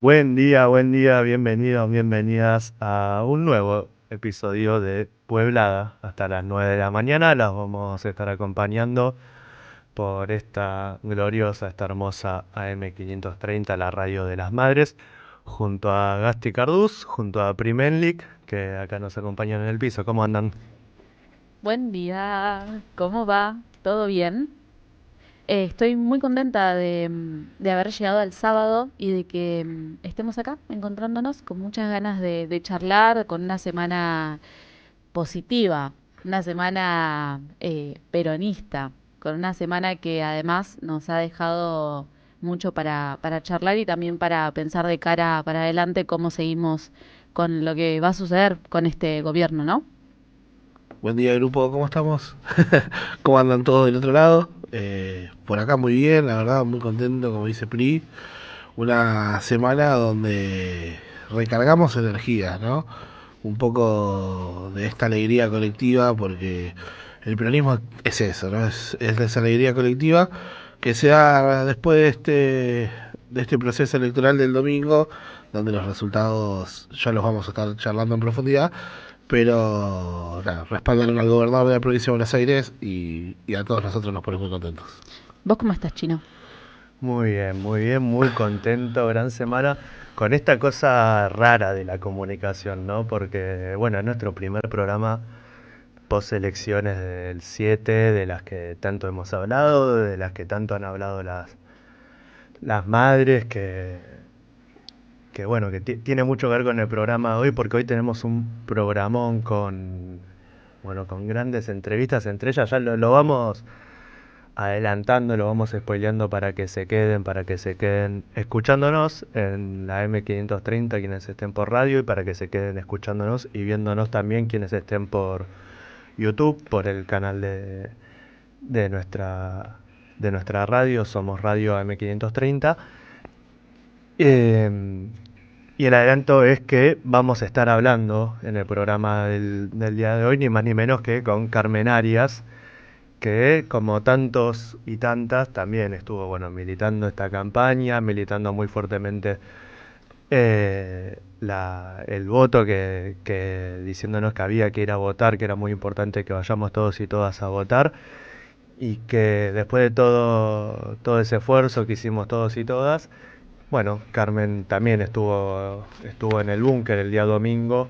Buen día, bienvenidos, bienvenidas a un nuevo episodio de Pueblada. Hasta las 9 de la mañana las vamos a estar acompañando por esta gloriosa, esta hermosa AM530, la radio de las madres, junto a Gasti Cardús, junto a Primenlik, que acá nos acompañan en el piso. ¿Cómo andan? Buen día, ¿cómo va? ¿Todo bien? Estoy muy contenta de haber llegado al sábado y de que estemos acá encontrándonos con muchas ganas de charlar, con una semana positiva, una semana peronista, con una semana que además nos ha dejado mucho para charlar y también para pensar de cara para adelante cómo seguimos con lo que va a suceder con este gobierno, ¿no? Buen día, grupo, ¿cómo estamos? ¿Cómo andan todos del otro lado? Por acá muy bien, la verdad, muy contento, como dice Pri. Una semana donde recargamos energías, ¿no? Un poco de esta alegría colectiva, porque el peronismo es eso, ¿no? Es esa alegría colectiva que se da después de este proceso electoral del domingo, donde los resultados ya los vamos a estar charlando en profundidad, pero nada, respaldan al gobernador de la provincia de Buenos Aires y a todos nosotros nos pone muy contentos. ¿Vos cómo estás, Chino? Muy bien, muy contento, gran semana, con esta cosa rara de la comunicación, ¿no? Porque, bueno, es nuestro primer programa post elecciones del 7, de las que tanto hemos hablado, de las que tanto han hablado las madres, que bueno, que tiene mucho que ver con el programa de hoy, porque hoy tenemos un programón con, bueno, con grandes entrevistas, entre ellas ya lo vamos adelantando, lo vamos spoileando para que se queden escuchándonos en la M530 quienes estén por radio y para que se queden escuchándonos y viéndonos también quienes estén por YouTube, por el canal de nuestra de nuestra radio, somos Radio AM530. Y el adelanto es que vamos a estar hablando en el programa del día de hoy, ni más ni menos que con Carmen Arias, que como tantos y tantas también estuvo bueno militando esta campaña, militando muy fuertemente el voto, que diciéndonos que había que ir a votar, que era muy importante que vayamos todos y todas a votar, y que después de todo ese esfuerzo que hicimos todos y todas, bueno, Carmen también estuvo en el búnker el día domingo,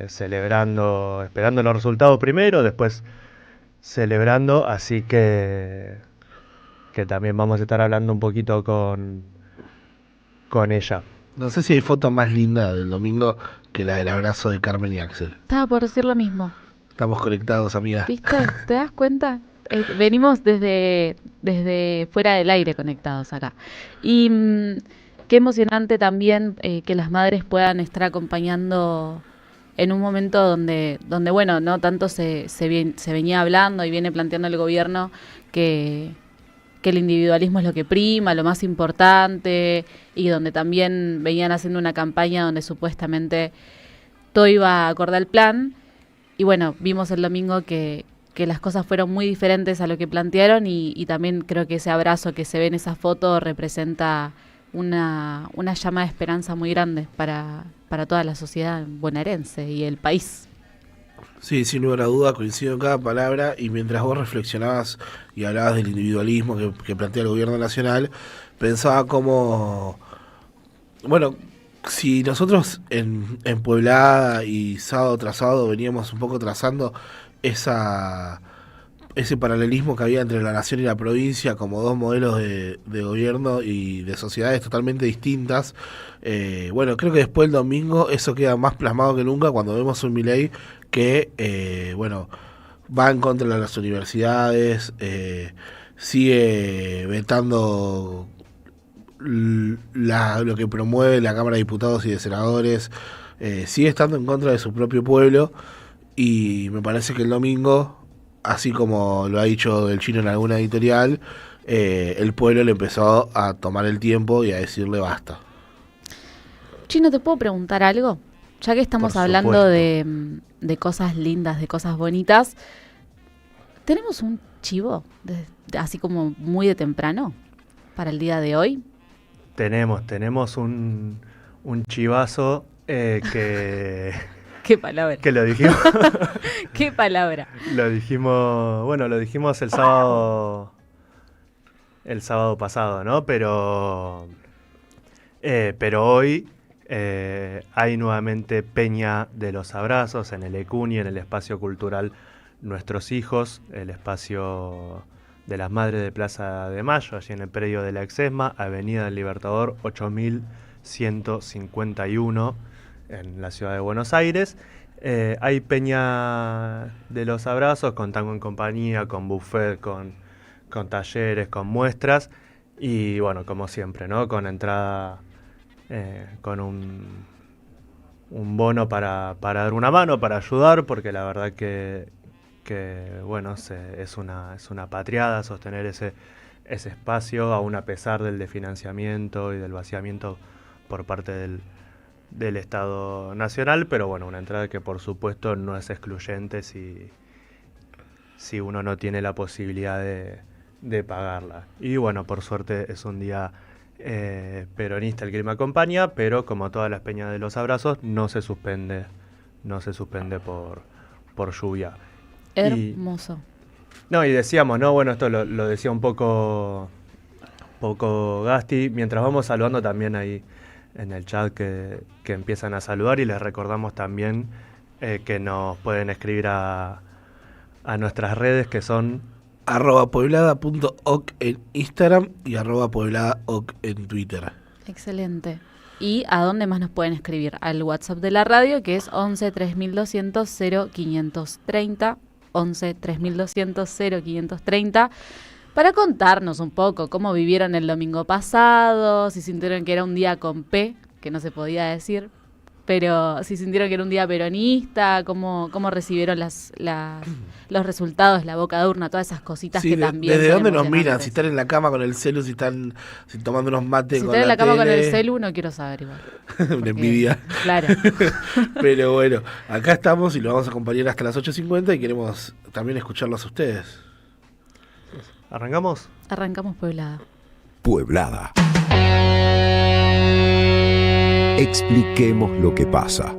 celebrando, esperando los resultados primero, después celebrando, así que también vamos a estar hablando un poquito con ella. No sé si hay foto más linda del domingo que la del abrazo de Carmen y Axel. Estaba por decir lo mismo. Estamos conectados, amiga. ¿Viste? ¿Te das cuenta? Venimos desde fuera del aire conectados acá. Y qué emocionante también que las madres puedan estar acompañando en un momento donde bueno, no tanto se venía hablando y viene planteando el gobierno que, que el individualismo es lo que prima, lo más importante, y donde también venían haciendo una campaña donde supuestamente todo iba acorde al plan. Y bueno, vimos el domingo que las cosas fueron muy diferentes a lo que plantearon y también creo que ese abrazo que se ve en esa foto representa una llama de esperanza muy grande para toda la sociedad bonaerense y el país. Sí, sin lugar a duda, coincido en cada palabra y mientras vos reflexionabas y hablabas del individualismo que plantea el gobierno nacional, pensaba como, bueno, si nosotros en Pueblada y sábado tras sábado veníamos un poco trazando esa ese paralelismo que había entre la nación y la provincia como dos modelos de gobierno y de sociedades totalmente distintas. Bueno, creo que después del domingo eso queda más plasmado que nunca cuando vemos un Milei que, bueno, va en contra de las universidades, sigue vetando lo que promueve la Cámara de Diputados y de Senadores, sigue estando en contra de su propio pueblo y me parece que el domingo, así como lo ha dicho el Chino en alguna editorial, el pueblo le empezó a tomar el tiempo y a decirle basta. Chino, ¿te puedo preguntar algo? Ya que Por estamos hablando supuesto. de cosas lindas, de cosas bonitas, ¿tenemos un chivo así como muy de temprano para el día de hoy? Tenemos un chivazo que, Qué palabra. que lo dijimos, Qué palabra. lo dijimos el sábado pasado, ¿no? Pero hoy hay nuevamente Peña de los Abrazos en el Ecuni, en el espacio cultural Nuestros Hijos, el espacio de las Madres de Plaza de Mayo, allí en el predio de la Exesma, Avenida del Libertador 8151, en la ciudad de Buenos Aires. Hay Peña de los Abrazos con tango en compañía, con buffet, con talleres, con muestras y bueno, como siempre, ¿no? Con entrada, con un bono para dar una mano, para ayudar, porque la verdad que bueno, es una patriada sostener ese espacio, aún a pesar del desfinanciamiento y del vaciamiento por parte del Estado Nacional, pero bueno, una entrada que por supuesto no es excluyente si uno no tiene la posibilidad de pagarla. Y bueno, por suerte es un día peronista el que me acompaña, pero como todas las Peñas de los Abrazos, no se suspende por lluvia. Hermoso. Y decíamos, ¿no? Bueno, esto lo decía un poco Gasti, mientras vamos saludando también ahí en el chat que empiezan a saludar, y les recordamos también que nos pueden escribir a nuestras redes, que son @pueblada.oc en Instagram y @puebladaoc en Twitter. Excelente. ¿Y a dónde más nos pueden escribir? Al WhatsApp de la radio, que es 11 3200 0530, 11 3200 0530, para contarnos un poco cómo vivieron el domingo pasado, si sintieron que era un día con P, que no se podía decir, pero si sintieron que era un día peronista, cómo recibieron los resultados, la boca de urna, todas esas cositas Sí, que también ¿desde son dónde nos miran? emocionantes. Si están en la cama con el celu, si tomando unos mates Si con están en la cama con el tele. celu, no quiero saber igual. Una Porque, envidia. Claro. Pero bueno, acá estamos y lo vamos a acompañar hasta las 8:50 y queremos también escucharlos a ustedes. ¿Arrancamos? Arrancamos Pueblada. Pueblada. Expliquemos lo que pasa.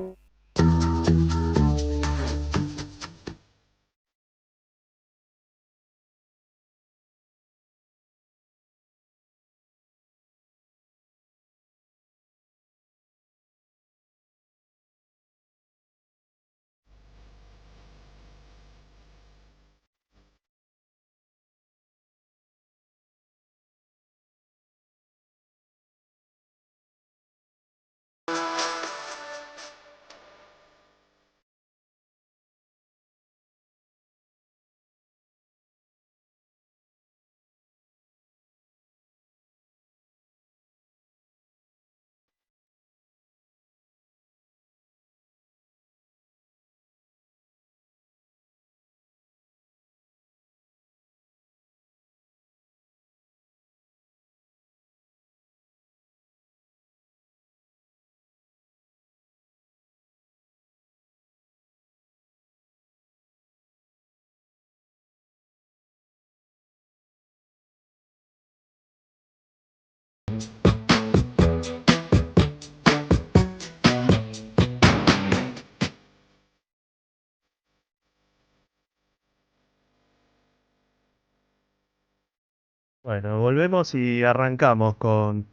Bueno, volvemos y arrancamos con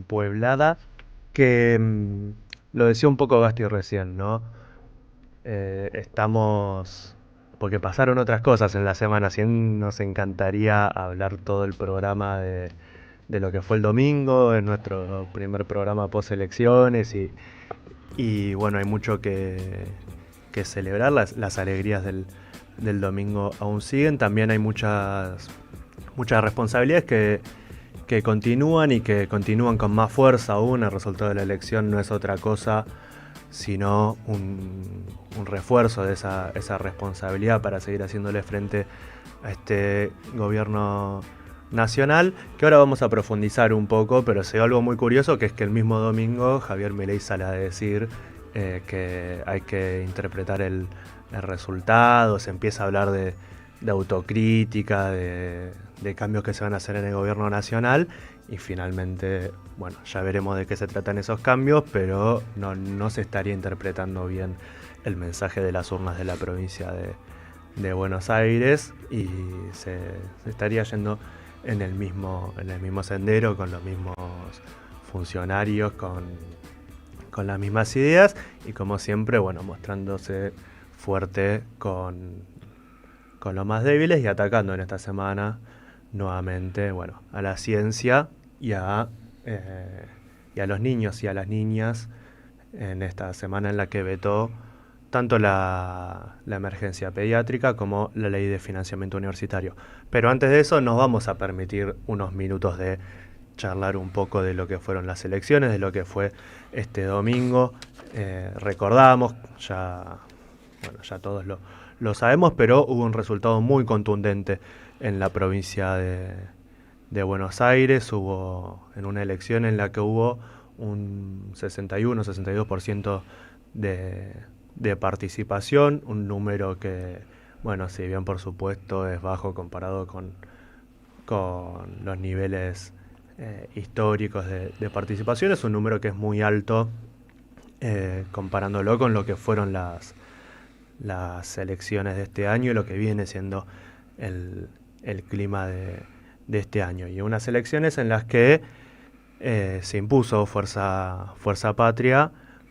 Pueblada, que lo decía un poco Gasti recién, ¿no? Estamos, porque pasaron otras cosas en la semana, si bien nos encantaría hablar todo el programa de lo que fue el domingo, en nuestro primer programa post elecciones, y bueno, hay mucho que celebrar, las alegrías del domingo aún siguen, también hay muchas responsabilidades que continúan y que continúan con más fuerza aún. El resultado de la elección no es otra cosa sino un refuerzo de esa responsabilidad para seguir haciéndole frente a este gobierno nacional, que ahora vamos a profundizar un poco, pero se dio algo muy curioso, que es que el mismo domingo Javier Milei sale a decir que hay que interpretar el resultado, se empieza a hablar de autocrítica, de cambios que se van a hacer en el gobierno nacional, y finalmente, bueno, ya veremos de qué se tratan esos cambios, pero no se estaría interpretando bien el mensaje de las urnas de la provincia de Buenos Aires, y se estaría yendo en el mismo sendero, con los mismos funcionarios, con las mismas ideas, y como siempre, bueno, mostrándose fuerte con los más débiles y atacando en esta semana nuevamente, bueno, a la ciencia y a los niños y a las niñas, en esta semana en la que vetó tanto la emergencia pediátrica como la ley de financiamiento universitario. Pero antes de eso nos vamos a permitir unos minutos de charlar un poco de lo que fueron las elecciones, de lo que fue este domingo. Recordamos, ya todos lo sabemos, pero hubo un resultado muy contundente en la provincia de Buenos Aires. Hubo en una elección en la que hubo un 61-62% de participación, un número que, bueno, si bien por supuesto es bajo comparado con los niveles históricos de participación, es un número que es muy alto comparándolo con lo que fueron las elecciones de este año y lo que viene siendo el clima de este año. Y unas elecciones en las que se impuso Fuerza Patria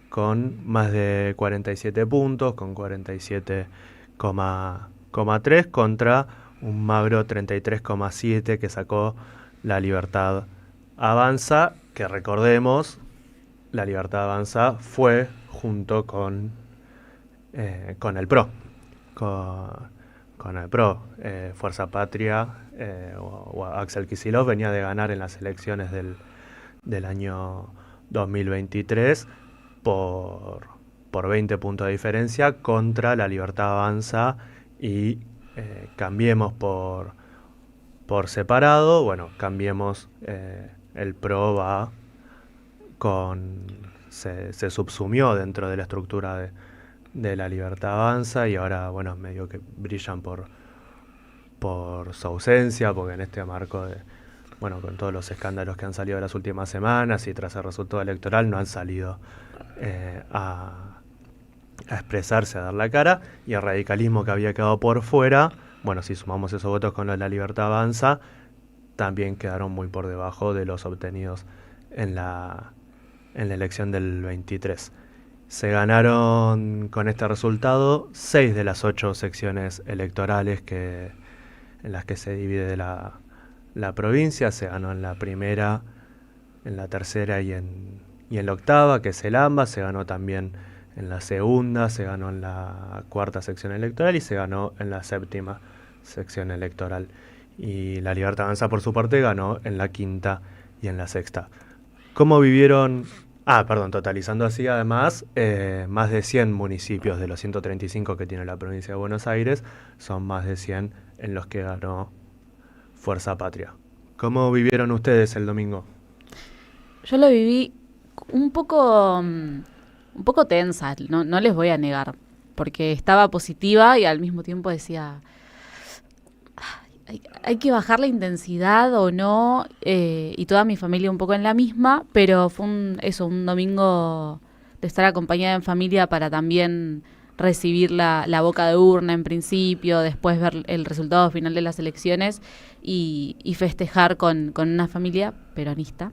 con más de 47 puntos, con 47,3 contra un magro 33,7 que sacó La Libertad Avanza, que recordemos, La Libertad Avanza fue junto con el PRO, con el PRO. Fuerza Patria o Axel Kicillof venía de ganar en las elecciones del año 2023 por 20 puntos de diferencia contra La Libertad Avanza y Cambiemos por separado. Bueno, Cambiemos, el PRO va se subsumió dentro de la estructura de La Libertad Avanza, y ahora, bueno, medio que brillan por su ausencia, porque en este marco con todos los escándalos que han salido en las últimas semanas y tras el resultado electoral, no han salido a expresarse, a dar la cara, y el radicalismo, que había quedado por fuera, bueno, si sumamos esos votos con La Libertad Avanza, también quedaron muy por debajo de los obtenidos en la elección del 23. Se ganaron con este resultado 6 de las 8 secciones electorales en las que se divide la provincia. Se ganó en la primera, en la tercera y en la octava, que es el AMBA. Se ganó también en la segunda, se ganó en la cuarta sección electoral y se ganó en la séptima sección electoral. Y La Libertad Avanza, por su parte, ganó en la quinta y en la sexta. ¿Cómo vivieron? Totalizando así, además, más de 100 municipios de los 135 que tiene la provincia de Buenos Aires, son más de 100 en los que ganó Fuerza Patria. ¿Cómo vivieron ustedes el domingo? Yo lo viví un poco tensa, no les voy a negar, porque estaba positiva y al mismo tiempo decía, hay que bajar la intensidad o no, y toda mi familia un poco en la misma, pero fue un domingo de estar acompañada en familia para también recibir la boca de urna en principio, después ver el resultado final de las elecciones y festejar con una familia peronista.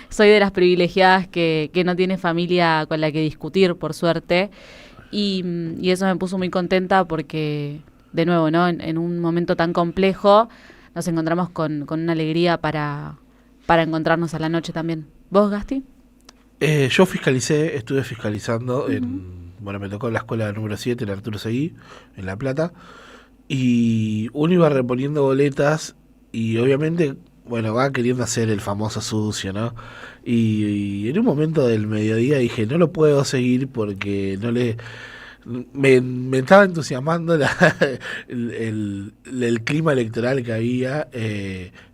Soy de las privilegiadas que no tiene familia con la que discutir, por suerte, y eso me puso muy contenta porque, de nuevo, ¿no? En un momento tan complejo nos encontramos con una alegría para encontrarnos a la noche también. ¿Vos, Gasti? Yo estuve fiscalizando me tocó en la escuela número 7, en Arturo Seguí, en La Plata, y uno iba reponiendo boletas y obviamente, va queriendo hacer el famoso sucio, ¿no? Y en un momento del mediodía dije, no lo puedo seguir porque me estaba entusiasmando el clima electoral que había,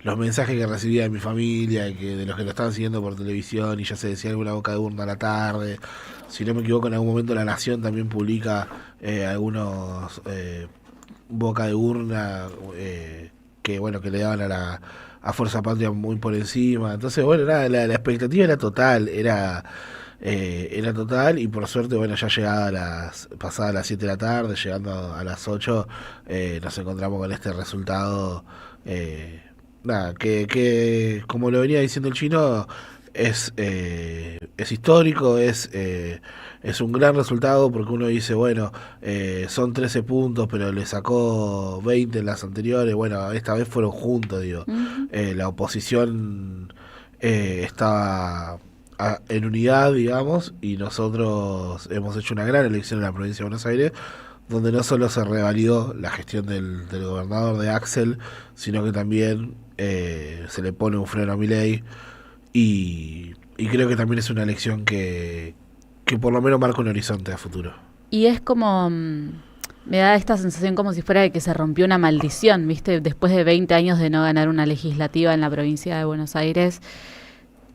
los mensajes que recibía de mi familia, de los que lo estaban siguiendo por televisión, y ya se decía alguna boca de urna a la tarde. Si no me equivoco, en algún momento La Nación también publica algunos boca de urna, que bueno, que le daban a Fuerza Patria muy por encima. Entonces, bueno, nada, la expectativa era total, era total, y por suerte, bueno, ya llegada pasadas las 7 de la tarde, llegando a las 8, nos encontramos con este resultado. Nada, que como lo venía diciendo el chino, es histórico, es un gran resultado, porque uno dice, bueno, son 13 puntos, pero le sacó 20 en las anteriores. Bueno, esta vez fueron juntos, digo. Ujú. La oposición estaba en unidad, digamos, y nosotros hemos hecho una gran elección en la provincia de Buenos Aires, donde no solo se revalidó la gestión del gobernador de Axel, sino que también se le pone un freno a Milei, y creo que también es una elección que por lo menos marca un horizonte a futuro. Y es como, me da esta sensación como si fuera de que se rompió una maldición, ¿viste? Después de 20 años de no ganar una legislativa en la provincia de Buenos Aires,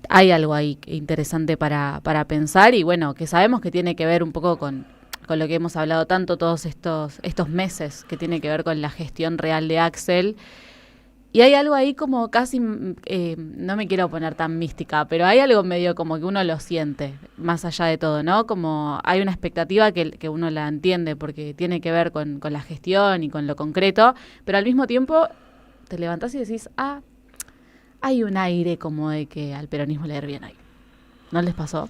hay algo ahí interesante para pensar, y bueno, que sabemos que tiene que ver un poco con lo que hemos hablado tanto todos estos meses, que tiene que ver con la gestión real de Axel. Y hay algo ahí como casi, no me quiero poner tan mística, pero hay algo medio como que uno lo siente, más allá de todo, ¿no? Como hay una expectativa que uno la entiende, porque tiene que ver con la gestión y con lo concreto, pero al mismo tiempo te levantás y decís, hay un aire como de que al peronismo le va a ir bien ahí. ¿No les pasó?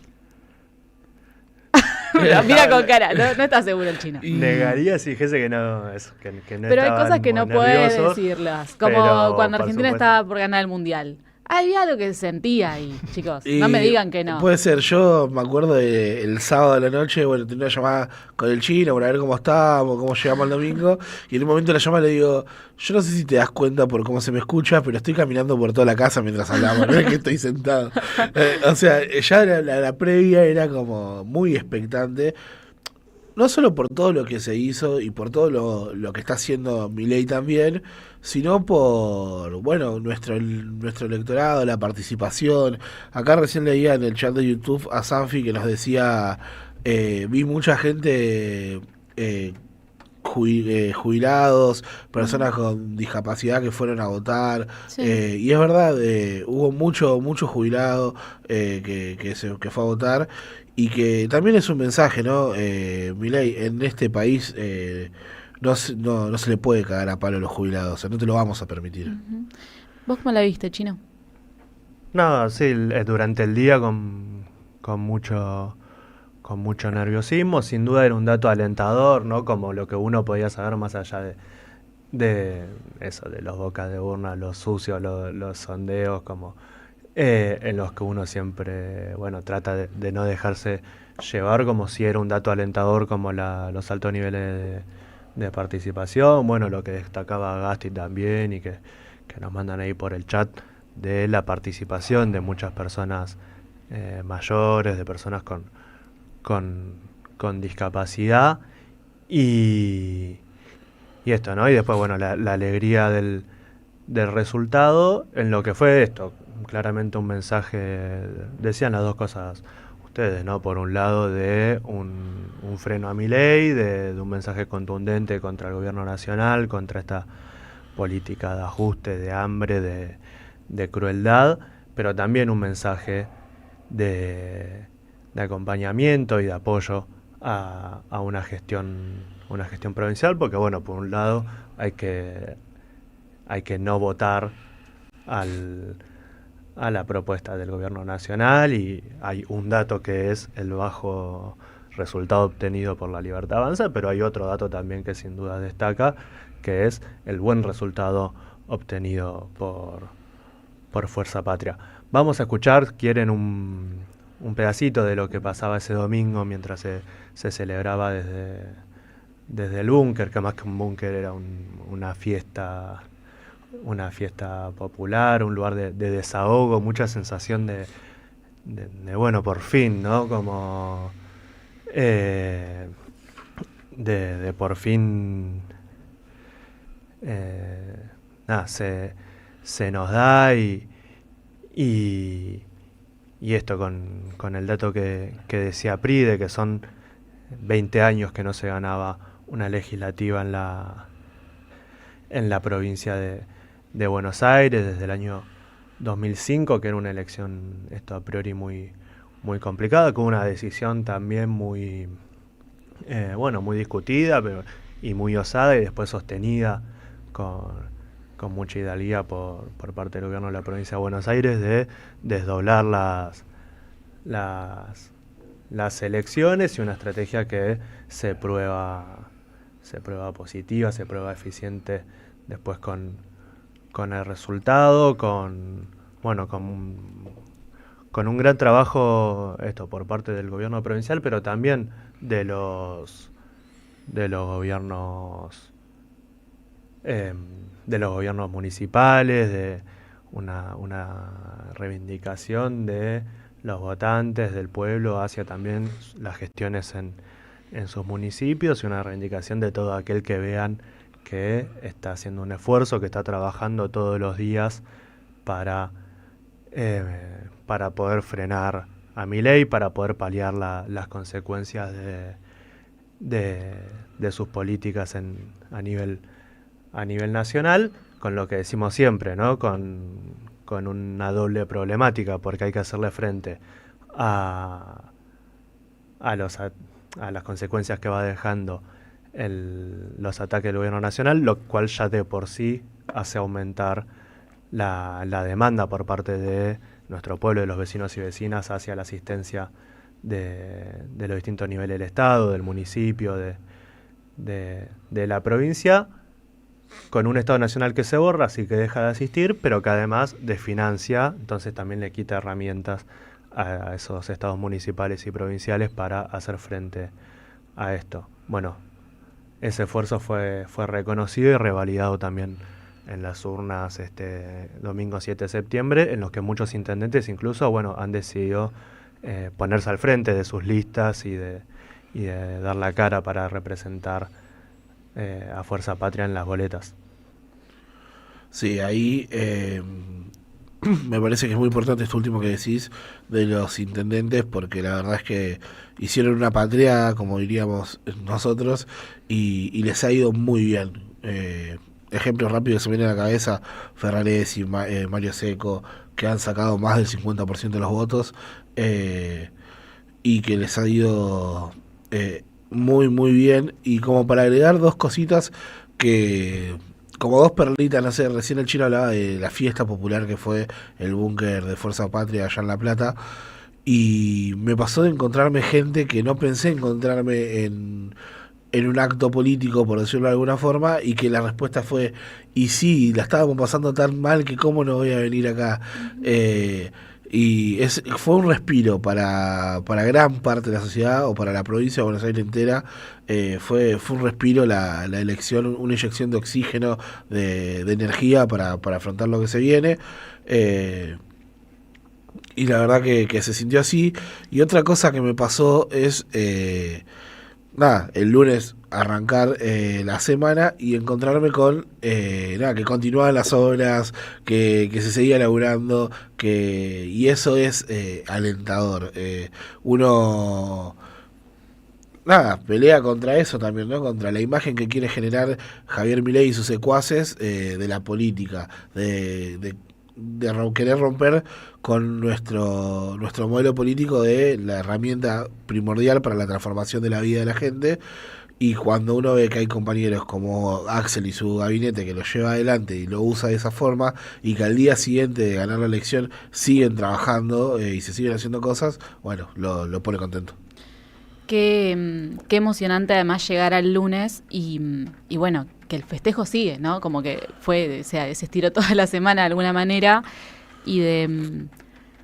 Mira con cara, no está seguro el chino. Negaría si dijese que no, eso, que no Pero hay estaban cosas que no muy puedes nerviosos, decirlas. Como pero, cuando por Argentina supuesto. estaba por ganar el Mundial. Había algo que sentía ahí, chicos. Y No me digan que no. puede ser, yo me acuerdo el sábado de la noche, bueno, tenía una llamada con el chino para ver cómo estábamos, cómo llegamos al domingo, y en un momento de la llamada le digo, yo no sé si te das cuenta por cómo se me escucha, pero estoy caminando por toda la casa mientras hablamos, no es que estoy sentado. O sea, ya la previa era como muy expectante, no solo por todo lo que se hizo y por todo lo que está haciendo Milei también, sino por, bueno, nuestro electorado, la participación. Acá recién leía en el chat de YouTube a Sanfi que nos decía, vi mucha gente, jubilados, personas con discapacidad que fueron a votar, Sí. y es verdad, hubo mucho jubilado que fue a votar, y que también es un mensaje, ¿no? Milei, en este país no se le puede cagar a palo a los jubilados, o sea, no te lo vamos a permitir. Ujú. ¿Vos cómo la viste, Chino? No, sí, durante el día con mucho nerviosismo, sin duda era un dato alentador, ¿no? Como lo que uno podía saber más allá de eso, de los bocas de urna, los sucios, los sondeos, como en los que uno siempre, bueno, trata de no dejarse llevar, como si era un dato alentador, como los altos niveles de participación, bueno, lo que destacaba Gasti también, y que nos mandan ahí por el chat, de la participación de muchas personas mayores, de personas con discapacidad, y esto, ¿no? Y después, bueno, la alegría del resultado, en lo que fue esto, claramente un mensaje, decían las dos cosas ustedes, ¿no? Por un lado, de un freno a Milei, de un mensaje contundente contra el gobierno nacional, contra esta política de ajuste, de hambre, de crueldad, pero también un mensaje de acompañamiento y de apoyo a una gestión provincial, porque bueno, por un lado hay que no votar a la propuesta del gobierno nacional, y hay un dato que es el bajo resultado obtenido por La Libertad Avanza, pero hay otro dato también que sin duda destaca, que es el buen resultado obtenido por Fuerza Patria. Vamos a escuchar, ¿quieren un pedacito de lo que pasaba ese domingo mientras se celebraba desde el búnker, que más que un búnker era una fiesta popular, un lugar de desahogo, mucha sensación de bueno, por fin, ¿no? Como de por fin nada, se nos da, y esto con el dato que decía Pri, de que son 20 años que no se ganaba una legislativa en la provincia de Buenos Aires desde el año 2005, que era una elección esto a priori muy, muy complicada, con una decisión también muy, muy discutida y muy osada y después sostenida con mucha hidalguía por parte del gobierno de la provincia de Buenos Aires de desdoblar las elecciones y una estrategia que se prueba positiva, se prueba eficiente después con el resultado, con un gran trabajo por parte del gobierno provincial, pero también de los gobiernos municipales, de una reivindicación de los votantes del pueblo hacia también las gestiones en sus municipios y una reivindicación de todo aquel que vean que está haciendo un esfuerzo, que está trabajando todos los días para poder frenar a Milei, para poder paliar las consecuencias de sus políticas a nivel nacional, con lo que decimos siempre, ¿no? Con una doble problemática, porque hay que hacerle frente a las consecuencias que va dejando los ataques del gobierno nacional, lo cual ya de por sí hace aumentar la demanda por parte de nuestro pueblo, de los vecinos y vecinas, hacia la asistencia de los distintos niveles del Estado, del municipio, de la provincia, con un Estado nacional que se borra, así que deja de asistir, pero que además desfinancia, entonces también le quita herramientas a esos estados municipales y provinciales para hacer frente a esto. Bueno, ese esfuerzo fue reconocido y revalidado también en las urnas este domingo 7 de septiembre, en los que muchos intendentes incluso han decidido ponerse al frente de sus listas y de dar la cara para representar a Fuerza Patria en las boletas. Sí, ahí me parece que es muy importante esto último que decís de los intendentes, porque la verdad es que hicieron una patria, como diríamos nosotros, y les ha ido muy bien. Ejemplos rápidos que se me vienen a la cabeza: Ferraresi, Mario Seco, que han sacado más del 50% de los votos, y que les ha ido muy muy bien. Y como para agregar dos cositas, que como dos perlitas, no sé, recién el chino hablaba de la fiesta popular que fue el búnker de Fuerza Patria allá en La Plata, y me pasó de encontrarme gente que no pensé encontrarme en un acto político, por decirlo de alguna forma, y que la respuesta fue: y sí, la estábamos pasando tan mal que cómo no voy a venir acá. Fue un respiro para gran parte de la sociedad, o para la provincia de Buenos Aires entera. Fue un respiro la elección, una inyección de oxígeno, de energía para afrontar lo que se viene. Y la verdad que se sintió así. Y otra cosa que me pasó es el lunes arrancar la semana y encontrarme con que continuaban las obras, que se seguía laburando, y eso es alentador. Uno pelea contra eso también, ¿no? Contra la imagen que quiere generar Javier Milei y sus secuaces de la política, de querer romper con nuestro modelo político de la herramienta primordial para la transformación de la vida de la gente. Y cuando uno ve que hay compañeros como Axel y su gabinete que lo lleva adelante y lo usa de esa forma, y que al día siguiente de ganar la elección siguen trabajando y se siguen haciendo cosas, bueno, lo pone contento. Qué emocionante además llegar al lunes y bueno, que el festejo sigue, ¿no? Como que se estiró toda la semana de alguna manera, y de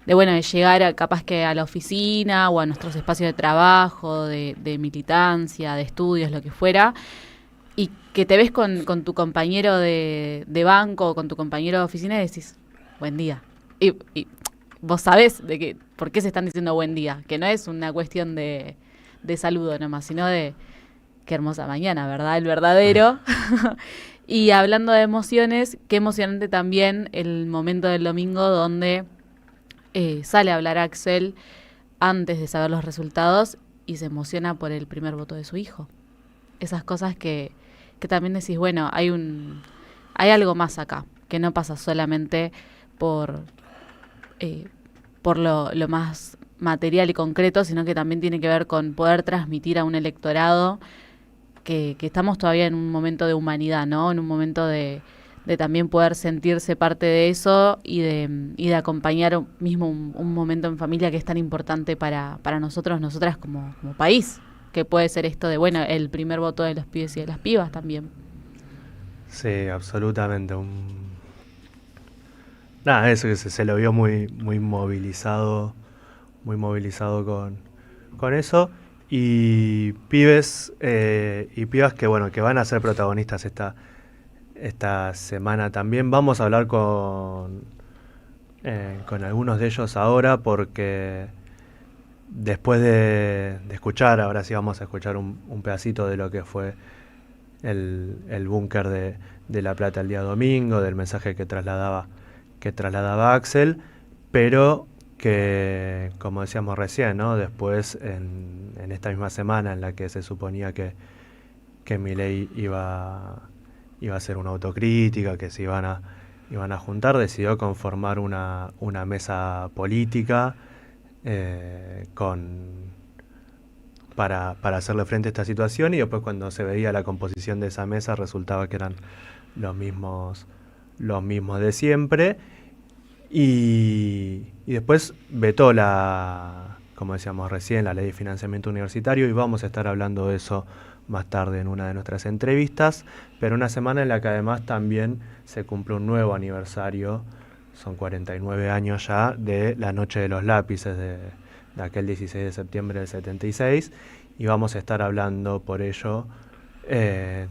llegar capaz que a la oficina o a nuestros espacios de trabajo, de militancia, de estudios, lo que fuera, y que te ves con tu compañero de banco o con tu compañero de oficina y decís, buen día. Y vos sabés por qué se están diciendo buen día, que no es una cuestión de saludo nomás, sino de qué hermosa mañana, ¿verdad? El verdadero. Y hablando de emociones, qué emocionante también el momento del domingo donde sale a hablar Axel antes de saber los resultados y se emociona por el primer voto de su hijo. Esas cosas que también decís, bueno, hay hay algo más acá, que no pasa solamente por, por lo más material y concreto, sino que también tiene que ver con poder transmitir a un electorado que estamos todavía en un momento de humanidad, ¿no? En un momento de también poder sentirse parte de eso y de acompañar mismo un momento en familia que es tan importante para nosotros, nosotras como país, que puede ser esto de, bueno, el primer voto de los pibes y de las pibas también. Sí, absolutamente. Nada, eso que se lo vio muy movilizado con eso. Y pibes y pibas que bueno, que van a ser protagonistas esta semana también. Vamos a hablar con algunos de ellos ahora, porque después de escuchar, ahora sí vamos a escuchar un pedacito de lo que fue el búnker de La Plata el día domingo, del mensaje que trasladaba Axel, pero que, como decíamos recién, ¿no? Después, en esta misma semana en la que se suponía que Milei iba a hacer una autocrítica, que se iban a juntar, decidió conformar una mesa política para hacerle frente a esta situación, y después, cuando se veía la composición de esa mesa, resultaba que eran los mismos de siempre. Y después vetó como decíamos recién, la ley de financiamiento universitario, y vamos a estar hablando de eso más tarde en una de nuestras entrevistas, pero una semana en la que además también se cumple un nuevo aniversario, son 49 años ya, de la Noche de los Lápices, de aquel 16 de septiembre del 76, y vamos a estar hablando por ello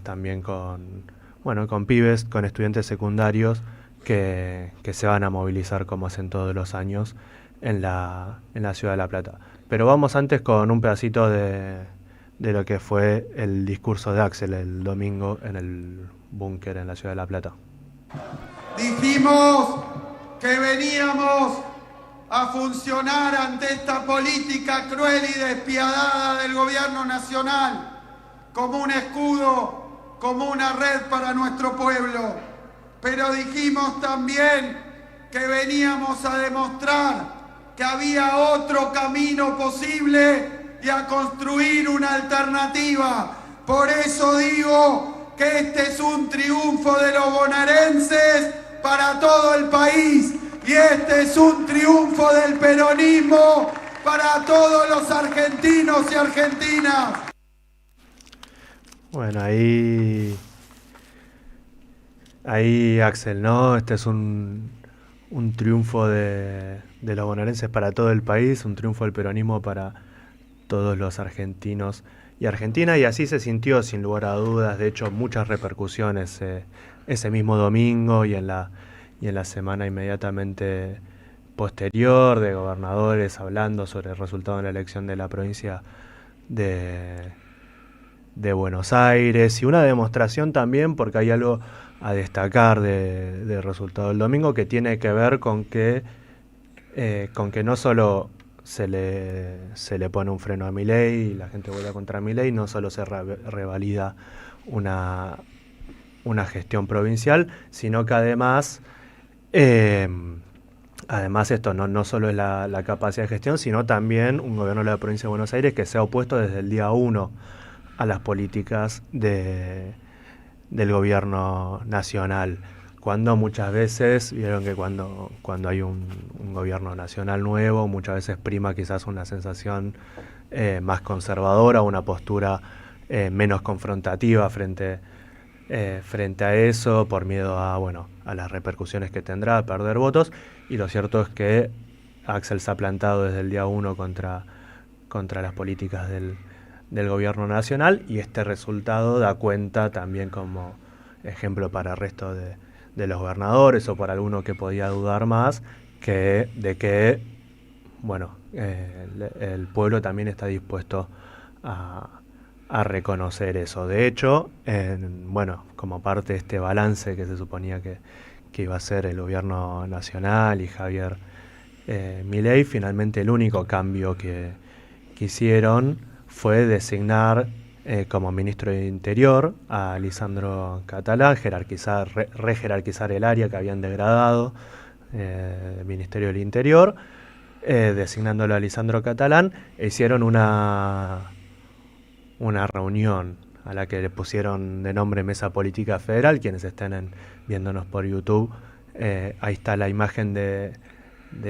también con pibes, con estudiantes secundarios, que se van a movilizar como hacen todos los años en la ciudad de La Plata. Pero vamos antes con un pedacito de lo que fue el discurso de Axel el domingo en el búnker en la ciudad de La Plata. Dijimos que veníamos a funcionar ante esta política cruel y despiadada del gobierno nacional como un escudo, como una red para nuestro pueblo. Pero dijimos también que veníamos a demostrar que había otro camino posible y a construir una alternativa. Por eso digo que este es un triunfo de los bonaerenses para todo el país, y este es un triunfo del peronismo para todos los argentinos y argentinas. Bueno, ahí Axel, ¿no? Este es un triunfo de los bonaerenses para todo el país, un triunfo del peronismo para todos los argentinos y argentinas, y así se sintió sin lugar a dudas. De hecho, muchas repercusiones ese mismo domingo y en la semana inmediatamente posterior, de gobernadores hablando sobre el resultado de la elección de la provincia de Buenos Aires, y una demostración también, porque hay algo a destacar del resultado del domingo, que tiene que ver con que no solo se le pone un freno a Milei y la gente vuelve contra Milei, no solo se revalida una gestión provincial, sino que además esto no solo es la capacidad de gestión, sino también un gobierno de la provincia de Buenos Aires que se ha opuesto desde el día 1 a las políticas del gobierno nacional, cuando muchas veces, vieron que cuando hay un gobierno nacional nuevo, muchas veces prima quizás una sensación más conservadora, una postura menos confrontativa frente a eso, por miedo a las repercusiones que tendrá, a perder votos. Y lo cierto es que Axel se ha plantado desde el día 1 contra las políticas del gobierno nacional, y este resultado da cuenta también como ejemplo para el resto de los gobernadores, o para alguno que podía dudar más, de que el pueblo también está dispuesto a reconocer eso. De hecho, como parte de este balance que se suponía que iba a ser el gobierno nacional y Javier Milei, finalmente el único cambio que hicieron fue designar como ministro de Interior a Lisandro Catalán, rejerarquizar el área que habían degradado del Ministerio del Interior, designándolo a Lisandro Catalán, e hicieron una reunión a la que le pusieron de nombre Mesa Política Federal. Quienes estén viéndonos por YouTube, ahí está la imagen de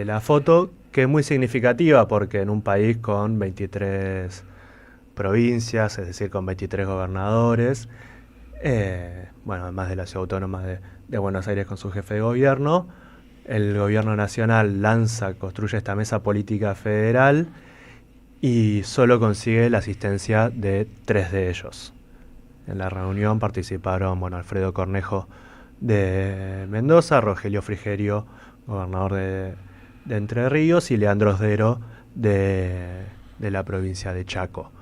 la foto, que es muy significativa porque en un país con 23 provincias, es decir, con 23 gobernadores, además de la ciudad autónoma de Buenos Aires con su jefe de gobierno, el gobierno nacional construye esta mesa política federal y solo consigue la asistencia de 3 de ellos. En la reunión participaron Alfredo Cornejo de Mendoza, Rogelio Frigerio, gobernador de Entre Ríos, y Leandro Osdero de la provincia de Chaco.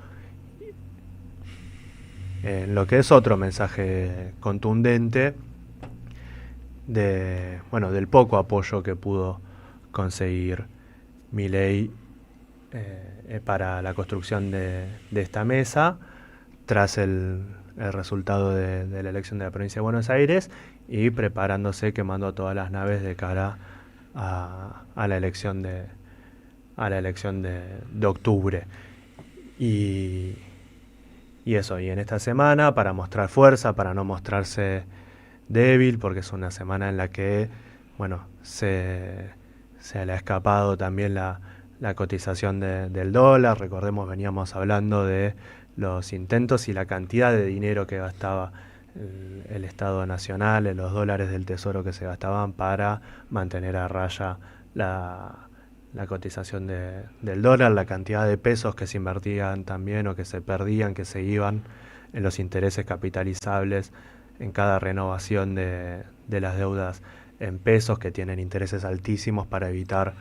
Lo que es otro mensaje contundente del poco apoyo que pudo conseguir Milei para la construcción de esta mesa tras el resultado de la elección de la provincia de Buenos Aires, y preparándose, quemando todas las naves de cara a la elección de octubre. Y eso, y en esta semana, para mostrar fuerza, para no mostrarse débil, porque es una semana en la que se le ha escapado también la cotización del dólar. Recordemos, veníamos hablando de los intentos y la cantidad de dinero que gastaba el Estado Nacional, en los dólares del Tesoro que se gastaban para mantener a raya la cotización del dólar, la cantidad de pesos que se invertían también o que se perdían, que se iban en los intereses capitalizables en cada renovación de las deudas en pesos, que tienen intereses altísimos, para evitar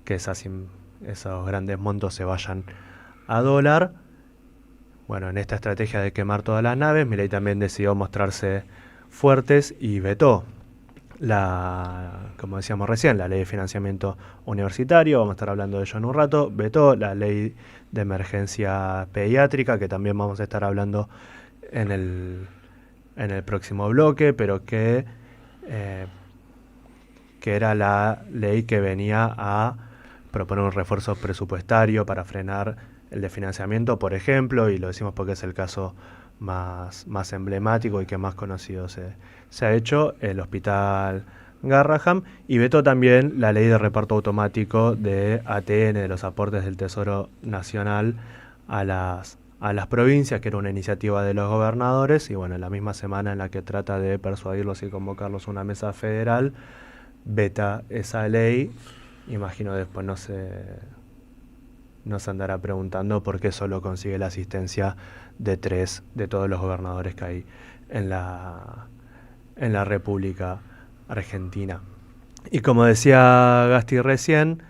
que esos grandes montos se vayan a dólar. En esta estrategia de quemar todas las naves, Milei también decidió mostrarse fuertes y vetó como decíamos recién, la ley de financiamiento universitario. Vamos a estar hablando de ello en un rato. Vetó la ley de emergencia pediátrica, que también vamos a estar hablando en el próximo bloque, pero que era la ley que venía a proponer un refuerzo presupuestario para frenar el desfinanciamiento, por ejemplo, y lo decimos porque es el caso más emblemático y que más conocido se ha hecho, el Hospital Garrahan. Y vetó también la ley de reparto automático de ATN, de los aportes del Tesoro Nacional a las provincias, que era una iniciativa de los gobernadores. Y en la misma semana en la que trata de persuadirlos y convocarlos a una mesa federal, veta esa ley. Imagino después no se andará preguntando por qué solo consigue la asistencia de 3 de todos los gobernadores que hay en la República Argentina. Y como decía Gasti recién,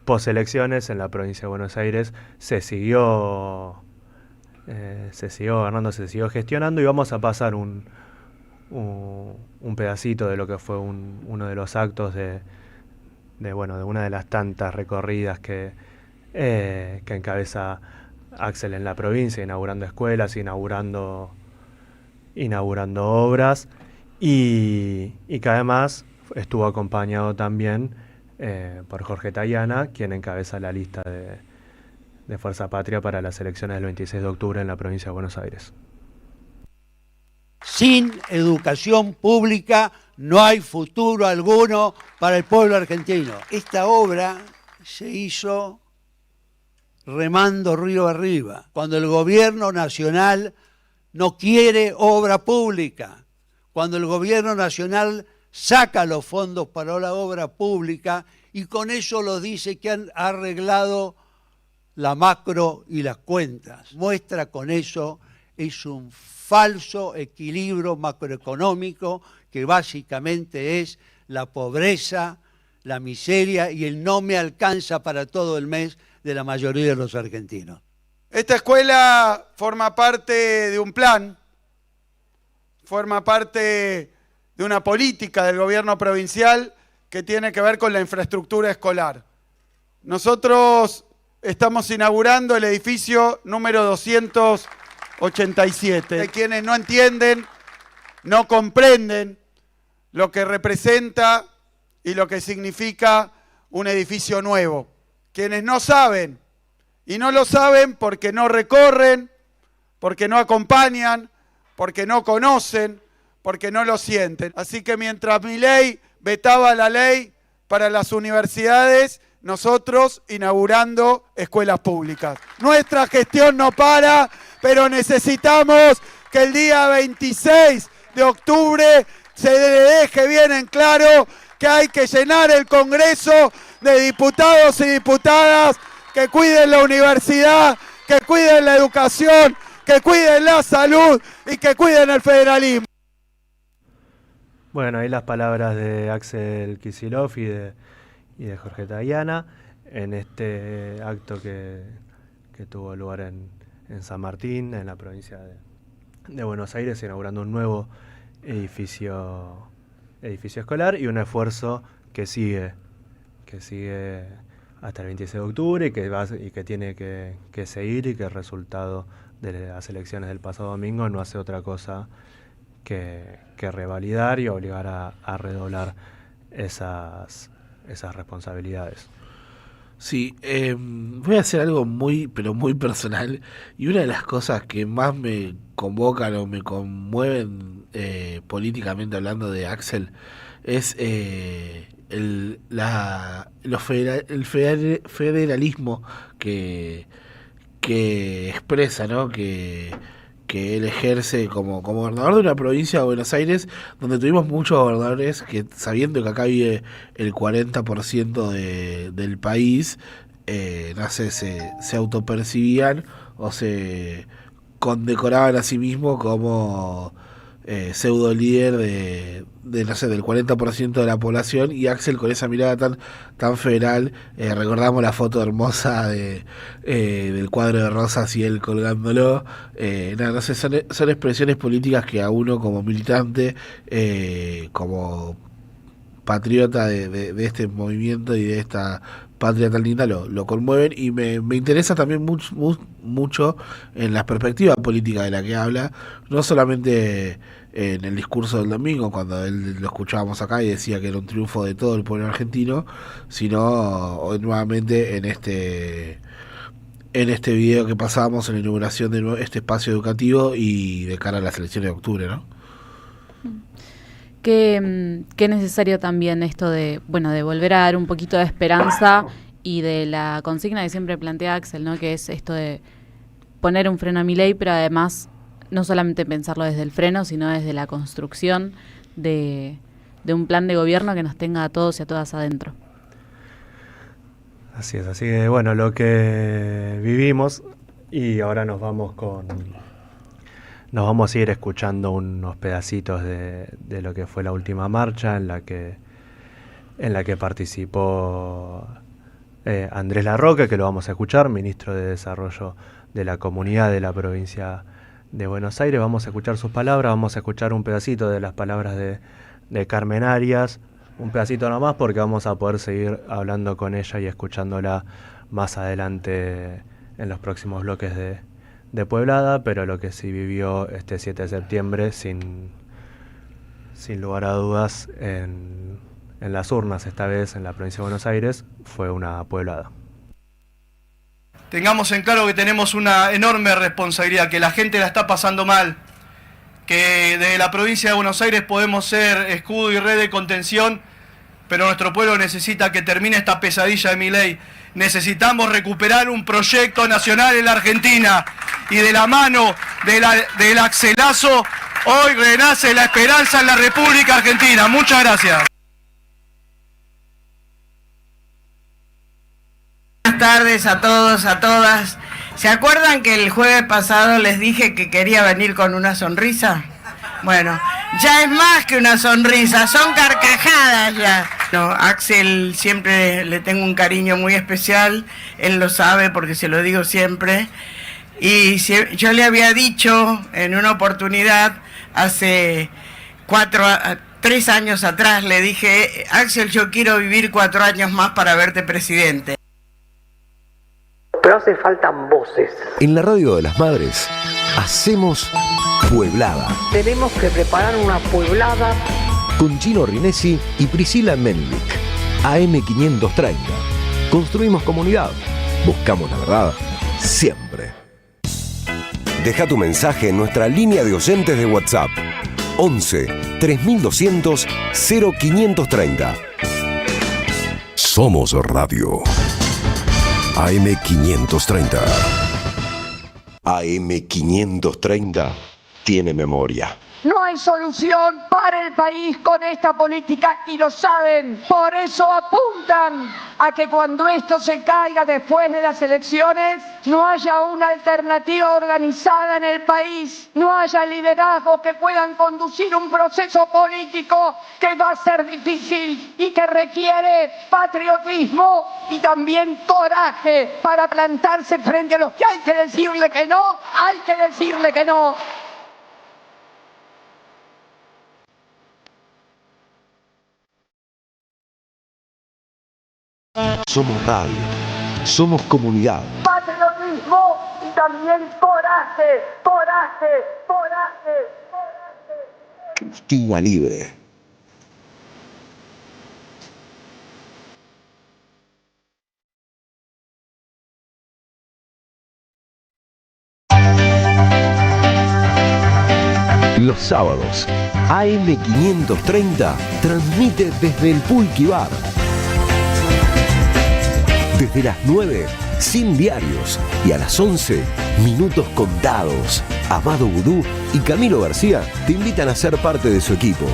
poselecciones en la provincia de Buenos Aires se siguió gobernando, se siguió gestionando, y vamos a pasar un pedacito de lo que fue uno de los actos de una de las tantas recorridas que encabeza Axel en la provincia, inaugurando escuelas, inaugurando obras, y que además estuvo acompañado también por Jorge Tayana, quien encabeza la lista de Fuerza Patria para las elecciones del 26 de octubre en la provincia de Buenos Aires. Sin educación pública no hay futuro alguno para el pueblo argentino. Esta obra se hizo remando río arriba, cuando el gobierno nacional no quiere obra pública, cuando el gobierno nacional saca los fondos para la obra pública y con eso lo dice que han arreglado la macro y las cuentas. Muestra con eso es un falso equilibrio macroeconómico que básicamente es la pobreza, la miseria y el no me alcanza para todo el mes de la mayoría de los argentinos. Esta escuela forma parte de un plan, forma parte de una política del gobierno provincial que tiene que ver con la infraestructura escolar. Nosotros estamos inaugurando el edificio número 287. Hay quienes no entienden, no comprenden lo que representa y lo que significa un edificio nuevo. Quienes no saben, y no lo saben porque no recorren, porque no acompañan, porque no conocen, porque no lo sienten. Así que mientras Milei vetaba la ley para las universidades, nosotros inaugurando escuelas públicas. Nuestra gestión no para, pero necesitamos que el día 26 de octubre se le deje bien en claro que hay que llenar el Congreso de diputados y diputadas que cuiden la universidad, que cuiden la educación, que cuiden la salud y que cuiden el federalismo. Bueno, ahí las palabras de Axel Kicillof y de Jorge Tayana en este acto que tuvo lugar en San Martín, en la provincia de Buenos Aires, inaugurando un nuevo edificio escolar y un esfuerzo que sigue hasta el 26 de octubre y que tiene que seguir, y que el resultado de las elecciones del pasado domingo no hace otra cosa que revalidar y obligar a redoblar esas responsabilidades. Sí, voy a hacer algo pero muy personal, y una de las cosas que más me convocan o me conmueven políticamente hablando de Axel es el federalismo que expresa, ¿no? Que él ejerce como gobernador de una provincia de Buenos Aires, donde tuvimos muchos gobernadores que, sabiendo que acá vive el 40% del país, no sé, se autopercibían o se condecoraban a sí mismos como pseudo líder no sé, del 40% de la población. Y Axel, con esa mirada tan federal, recordamos la foto hermosa del cuadro de rosas y él colgándolo. No sé, son expresiones políticas que a uno como militante, como patriota de este movimiento y de esta patria tan linda, lo conmueven, y me interesa también mucho en la perspectiva política de la que habla, no solamente en el discurso del domingo, cuando él lo escuchábamos acá y decía que era un triunfo de todo el pueblo argentino, sino nuevamente en este video que pasábamos en la inauguración de este espacio educativo y de cara a las elecciones de octubre, ¿no? Qué necesario también esto de volver a dar un poquito de esperanza y de la consigna que siempre plantea Axel, ¿no? Que es esto de poner un freno a Milei, pero además no solamente pensarlo desde el freno, sino desde la construcción de un plan de gobierno que nos tenga a todos y a todas adentro. Así es, así que bueno, lo que vivimos, y ahora nos vamos a ir escuchando unos pedacitos de lo que fue la última marcha en la que participó Andrés Larroque, que lo vamos a escuchar, ministro de Desarrollo de la Comunidad de la provincia de Buenos Aires. Vamos a escuchar sus palabras, vamos a escuchar un pedacito de las palabras de Carmen Arias, un pedacito nomás, porque vamos a poder seguir hablando con ella y escuchándola más adelante en los próximos bloques de Pueblada, pero lo que sí vivió este 7 de septiembre, sin lugar a dudas, en las urnas, esta vez en la provincia de Buenos Aires, fue una pueblada. Tengamos en claro que tenemos una enorme responsabilidad, que la gente la está pasando mal, que desde la provincia de Buenos Aires podemos ser escudo y red de contención, pero nuestro pueblo necesita que termine esta pesadilla de Milei. Necesitamos recuperar un proyecto nacional en la Argentina, y de la mano del Axelazo hoy renace la esperanza en la República Argentina. Muchas gracias. Buenas tardes a todos, a todas. ¿Se acuerdan que el jueves pasado les dije que quería venir con una sonrisa? Bueno, ya es más que una sonrisa, son carcajadas ya. No, Axel siempre le tengo un cariño muy especial, él lo sabe porque se lo digo siempre. Y yo le había dicho en una oportunidad, hace 3 años atrás, le dije: Axel, yo quiero vivir 4 años más para verte presidente. hace faltan voces. En la radio de las madres, hacemos Pueblada. Tenemos que preparar una pueblada. Con Gino Rinesi y Priscila Menlik. AM530. Construimos comunidad. Buscamos la verdad siempre. Deja tu mensaje en nuestra línea de oyentes de WhatsApp. 11 3200 0530. Somos Radio. AM530. AM530 tiene memoria. No hay solución para el país con esta política y lo saben. Por eso apuntan a que cuando esto se caiga después de las elecciones, no haya una alternativa organizada en el país, no haya liderazgos que puedan conducir un proceso político que va a ser difícil y que requiere patriotismo y también coraje para plantarse frente a los que hay que decirle que no, hay que decirle que no. Somos radio. Somos comunidad. Patriotismo y también coraje, coraje, coraje, coraje. Cuba libre. Los sábados, AM530 transmite desde el Pulqui Bar. Desde las 9, sin diarios. Y a las 11, minutos contados. Amado Vudú y Camilo García te invitan a ser parte de su equipo.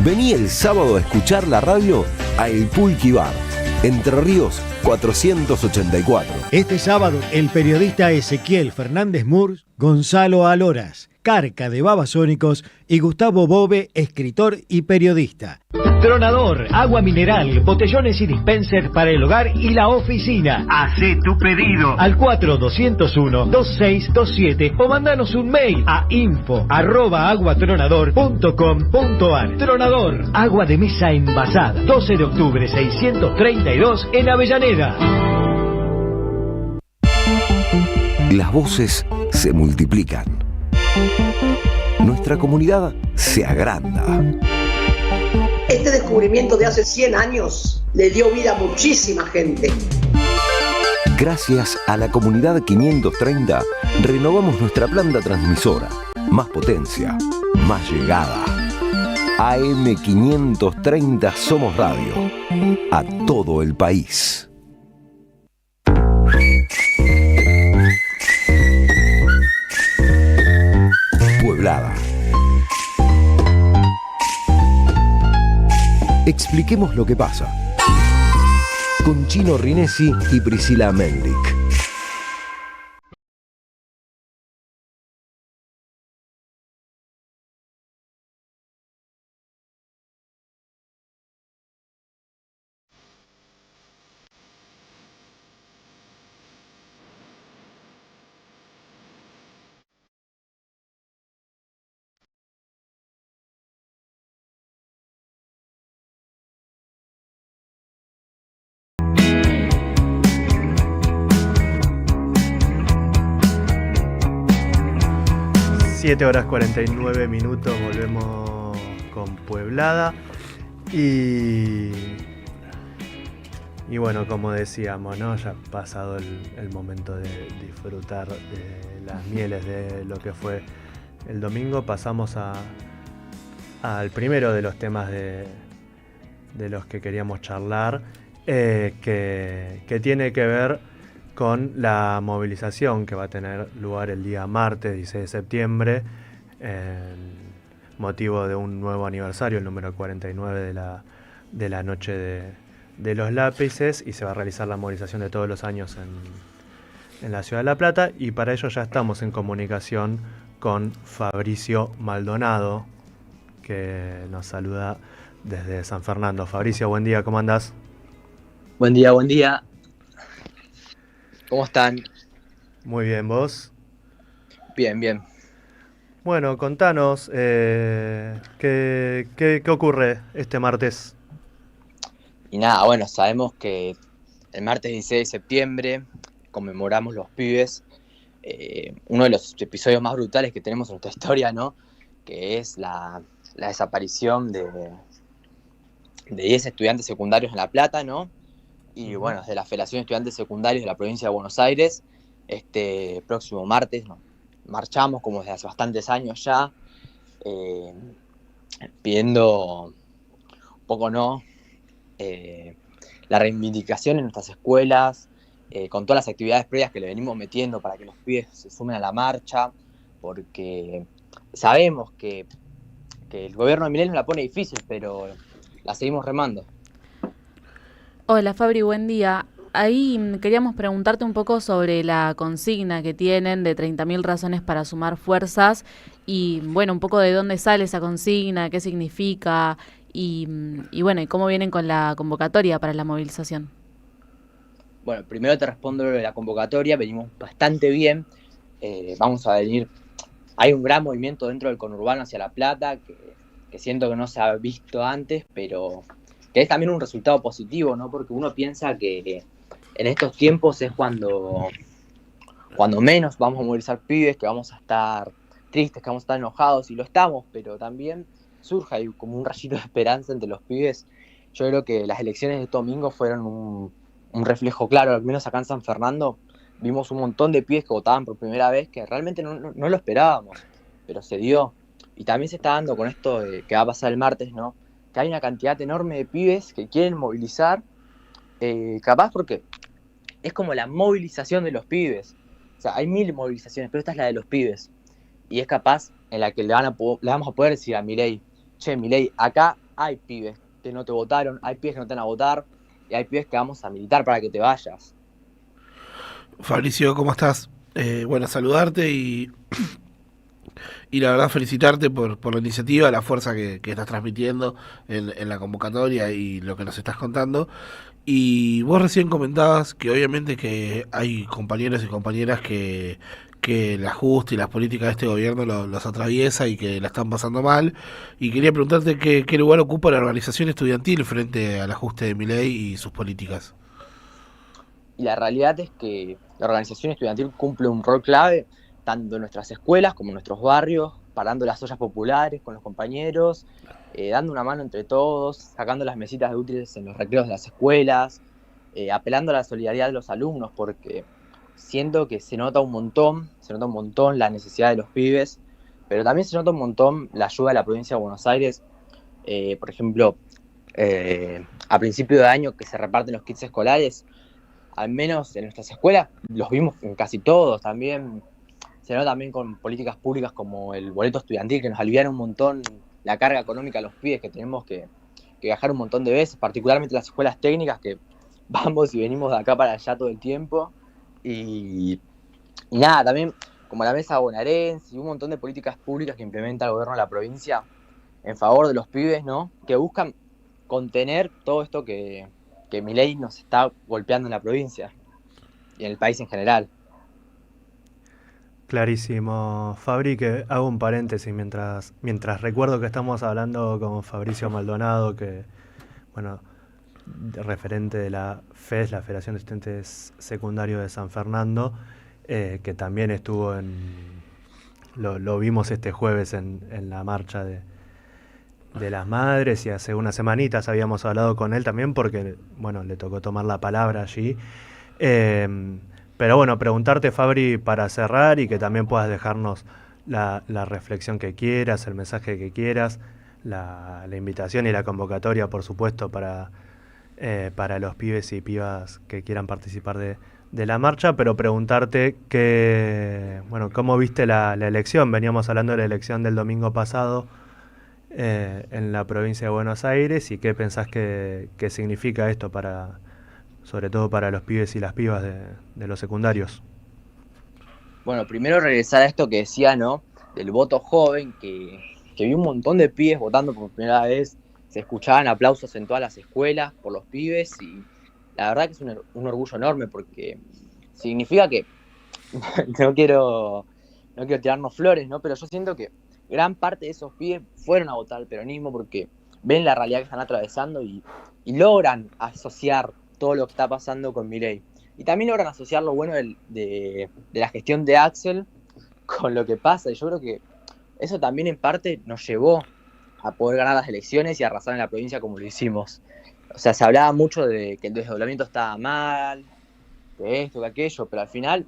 Vení el sábado a escuchar la radio a El Pulqui Bar. Entre Ríos 484. Este sábado, el periodista Ezequiel Fernández Murs, Gonzalo Aloras, Carca de Babasónicos y Gustavo Bove, escritor y periodista. Tronador, agua mineral, botellones y dispensers para el hogar y la oficina. Hacé tu pedido al 4201-2627 o mandanos un mail a info@aguatronador.com.ar. Tronador, agua de mesa envasada. 12 de octubre 632 en Avellaneda. Las voces se multiplican. Nuestra comunidad se agranda. Este descubrimiento de hace 100 años le dio vida a muchísima gente. Gracias a la comunidad 530, renovamos nuestra planta transmisora. Más potencia, más llegada. AM530 Somos Radio. A todo el país. Pueblada. Expliquemos lo que pasa. Con Gino Rinesi y Priscila Menlik. Siete horas 49 minutos, volvemos con Pueblada y bueno, como decíamos, ¿no? Ya ha pasado el momento de disfrutar de las mieles de lo que fue el domingo. Pasamos al primero de los temas de los que queríamos charlar, que tiene que ver con la movilización que va a tener lugar el día martes 16 de septiembre, motivo de un nuevo aniversario, el número 49 de la Noche de los Lápices, y se va a realizar la movilización de todos los años en la Ciudad de La Plata, y para ello ya estamos en comunicación con Fabricio Maldonado, que nos saluda desde San Fernando. Fabricio, buen día, ¿cómo andás? Buen día, buen día. ¿Cómo están? Muy bien, ¿vos? Bien, bien. Bueno, contanos, ¿qué ocurre este martes? Y nada, bueno, sabemos que el martes 16 de septiembre conmemoramos los pibes uno de los episodios más brutales que tenemos en nuestra historia, ¿no? Que es la desaparición de 10 estudiantes secundarios en La Plata, ¿no? Y bueno, de la Federación de Estudiantes Secundarios de la provincia de Buenos Aires, este próximo martes, ¿no? Marchamos como desde hace bastantes años ya, pidiendo un poco, ¿no? La reivindicación en nuestras escuelas, con todas las actividades previas que le venimos metiendo para que los pibes se sumen a la marcha, porque sabemos que el gobierno de Milei nos la pone difícil, pero la seguimos remando. Hola Fabri, buen día. Ahí queríamos preguntarte un poco sobre la consigna que tienen de 30.000 razones para sumar fuerzas y bueno, un poco de dónde sale esa consigna, qué significa y bueno, y cómo vienen con la convocatoria para la movilización. Bueno, primero te respondo lo de la convocatoria, venimos bastante bien, vamos a venir, hay un gran movimiento dentro del conurbano hacia La Plata, que siento que no se ha visto antes, pero que es también un resultado positivo, ¿no? Porque uno piensa que en estos tiempos es cuando menos vamos a movilizar pibes, que vamos a estar tristes, que vamos a estar enojados, y lo estamos, pero también surge ahí como un rayito de esperanza entre los pibes. Yo creo que las elecciones de domingo fueron un reflejo claro, al menos acá en San Fernando vimos un montón de pibes que votaban por primera vez, que realmente no lo esperábamos, pero se dio. Y también se está dando con esto que va a pasar el martes, ¿no? Que hay una cantidad enorme de pibes que quieren movilizar, capaz porque es como la movilización de los pibes. O sea, hay 1000 movilizaciones, pero esta es la de los pibes. Y es capaz en la que le vamos a poder decir a Milei, che, Milei, acá hay pibes que no te votaron, hay pibes que no te van a votar, y hay pibes que vamos a militar para que te vayas. Fabricio, ¿cómo estás? Bueno, saludarte y la verdad felicitarte por la iniciativa, la fuerza que estás transmitiendo en la convocatoria y lo que nos estás contando. Y vos recién comentabas que obviamente que hay compañeros y compañeras que el ajuste y las políticas de este gobierno los atraviesa y que la están pasando mal. Y quería preguntarte qué lugar ocupa la organización estudiantil frente al ajuste de Milei y sus políticas. Y la realidad es que la organización estudiantil cumple un rol clave tanto en nuestras escuelas como en nuestros barrios, parando las ollas populares con los compañeros, dando una mano entre todos, sacando las mesitas de útiles en los recreos de las escuelas, apelando a la solidaridad de los alumnos, porque siento que se nota un montón la necesidad de los pibes, pero también se nota un montón la ayuda de la provincia de Buenos Aires. Por ejemplo, a principio de año que se reparten los kits escolares, al menos en nuestras escuelas, los vimos en casi todos. También se nota también con políticas públicas como el boleto estudiantil, que nos aliviaron un montón la carga económica a los pibes, que tenemos que viajar un montón de veces, particularmente las escuelas técnicas, que vamos y venimos de acá para allá todo el tiempo. Y nada, también como la mesa bonaerense y un montón de políticas públicas que implementa el gobierno de la provincia en favor de los pibes, ¿no? Que buscan contener todo esto que Milei nos está golpeando en la provincia y en el país en general. Clarísimo, Fabri, que hago un paréntesis mientras recuerdo que estamos hablando con Fabricio Maldonado, que, bueno, referente de la FES, la Federación de Estudiantes Secundarios de San Fernando, que también estuvo lo vimos este jueves en la marcha de las madres, y hace unas semanitas habíamos hablado con él también porque, bueno, le tocó tomar la palabra allí. Pero bueno, preguntarte, Fabri, para cerrar y que también puedas dejarnos la reflexión que quieras, el mensaje que quieras, la invitación y la convocatoria, por supuesto, para los pibes y pibas que quieran participar de la marcha, pero preguntarte cómo viste la elección. Veníamos hablando de la elección del domingo pasado en la provincia de Buenos Aires, y qué pensás que significa esto sobre todo para los pibes y las pibas de los secundarios. Bueno, primero regresar a esto que decía, ¿no? Del voto joven, que vi un montón de pibes votando por primera vez, se escuchaban aplausos en todas las escuelas por los pibes, y la verdad que es un orgullo enorme, porque significa que no quiero tirarnos flores, ¿no? Pero yo siento que gran parte de esos pibes fueron a votar al peronismo porque ven la realidad que están atravesando y logran asociar todo lo que está pasando con Milei. Y también logran asociar lo bueno de la gestión de Axel con lo que pasa. Y yo creo que eso también en parte nos llevó a poder ganar las elecciones y arrasar en la provincia como lo hicimos. O sea, se hablaba mucho de que el desdoblamiento estaba mal, de esto, de aquello, pero al final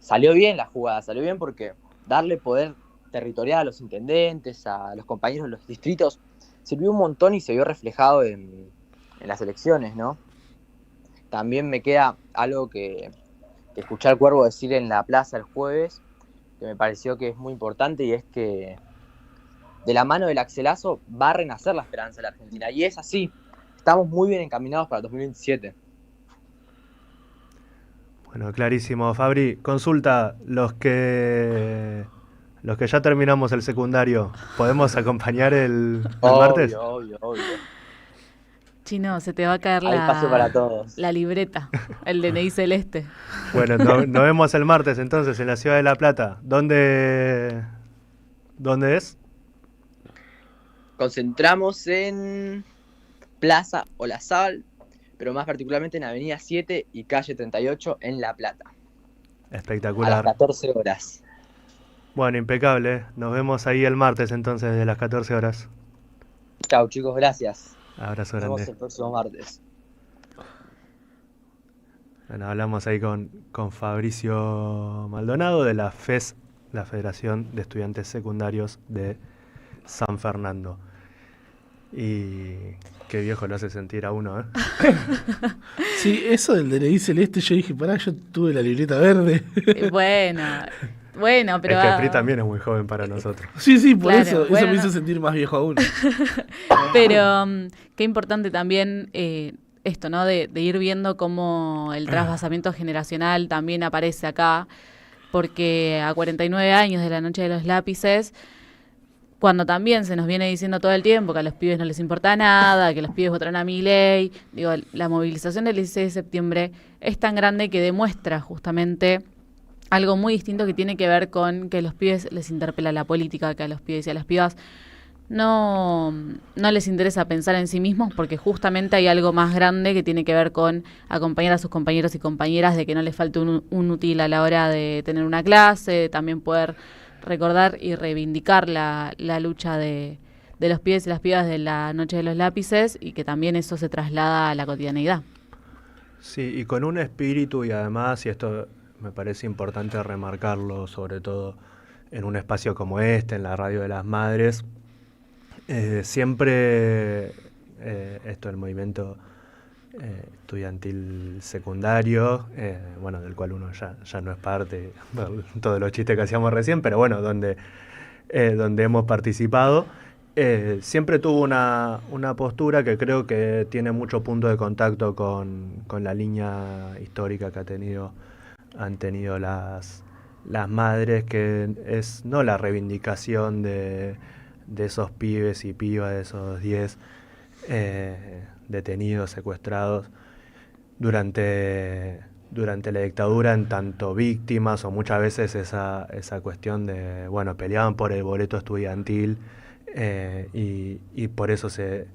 salió bien la jugada, salió bien porque darle poder territorial a los intendentes, a los compañeros de los distritos, sirvió un montón y se vio reflejado en las elecciones, ¿no? También me queda algo que escuché al Cuervo decir en la plaza el jueves, que me pareció que es muy importante, y es que de la mano del Axelazo va a renacer la esperanza de la Argentina. Y es así, estamos muy bien encaminados para el 2027. Bueno, clarísimo, Fabri. Consulta, los que ya terminamos el secundario, ¿podemos acompañar el martes? Obvio. Chino, se te va a caer Hay espacio para todos. la libreta, el DNI celeste. Bueno, nos vemos el martes entonces en la ciudad de La Plata. ¿Dónde es? Concentramos en Plaza Olazábal, pero más particularmente en Avenida 7 y Calle 38 en La Plata. Espectacular. A las 14 horas. Bueno, impecable. Nos vemos ahí el martes entonces de las 14 horas. Chao chicos, gracias. Abrazo Nos vemos grande. el próximo martes. Bueno, hablamos ahí con Fabricio Maldonado de la FES, la Federación de Estudiantes Secundarios de San Fernando. Y qué viejo lo hace sentir a uno, ¿eh? Sí, eso del DNI celeste, yo dije, pará, yo tuve la libreta verde. Bueno, pero... Es que el PRI también es muy joven para nosotros. Sí, por Claro, eso bueno, me hizo sentir más viejo aún. Pero qué importante también esto, ¿no? De ir viendo cómo el trasvasamiento generacional también aparece acá, porque a 49 años de la Noche de los Lápices, cuando también se nos viene diciendo todo el tiempo que a los pibes no les importa nada, que los pibes votaron a Milei, digo, la movilización del 16 de septiembre es tan grande que demuestra justamente algo muy distinto que tiene que ver con que a los pibes les interpela la política, que a los pibes y a las pibas no les interesa pensar en sí mismos, porque justamente hay algo más grande que tiene que ver con acompañar a sus compañeros y compañeras, de que no les falte un útil a la hora de tener una clase, de también poder recordar y reivindicar la lucha de los pibes y las pibas de la Noche de los Lápices, y que también eso se traslada a la cotidianeidad. Sí, y con un espíritu, y además, y esto me parece importante remarcarlo, sobre todo en un espacio como este, en la Radio de las Madres, siempre esto del movimiento estudiantil secundario, bueno, del cual uno ya no es parte, todos los chistes que hacíamos recién, pero bueno, donde hemos participado, siempre tuvo una postura que creo que tiene mucho punto de contacto con la línea histórica que han tenido las madres, que es no la reivindicación de esos pibes y pibas, de esos 10 detenidos, secuestrados durante la dictadura, en tanto víctimas, o muchas veces esa cuestión de, bueno, peleaban por el boleto estudiantil y por eso se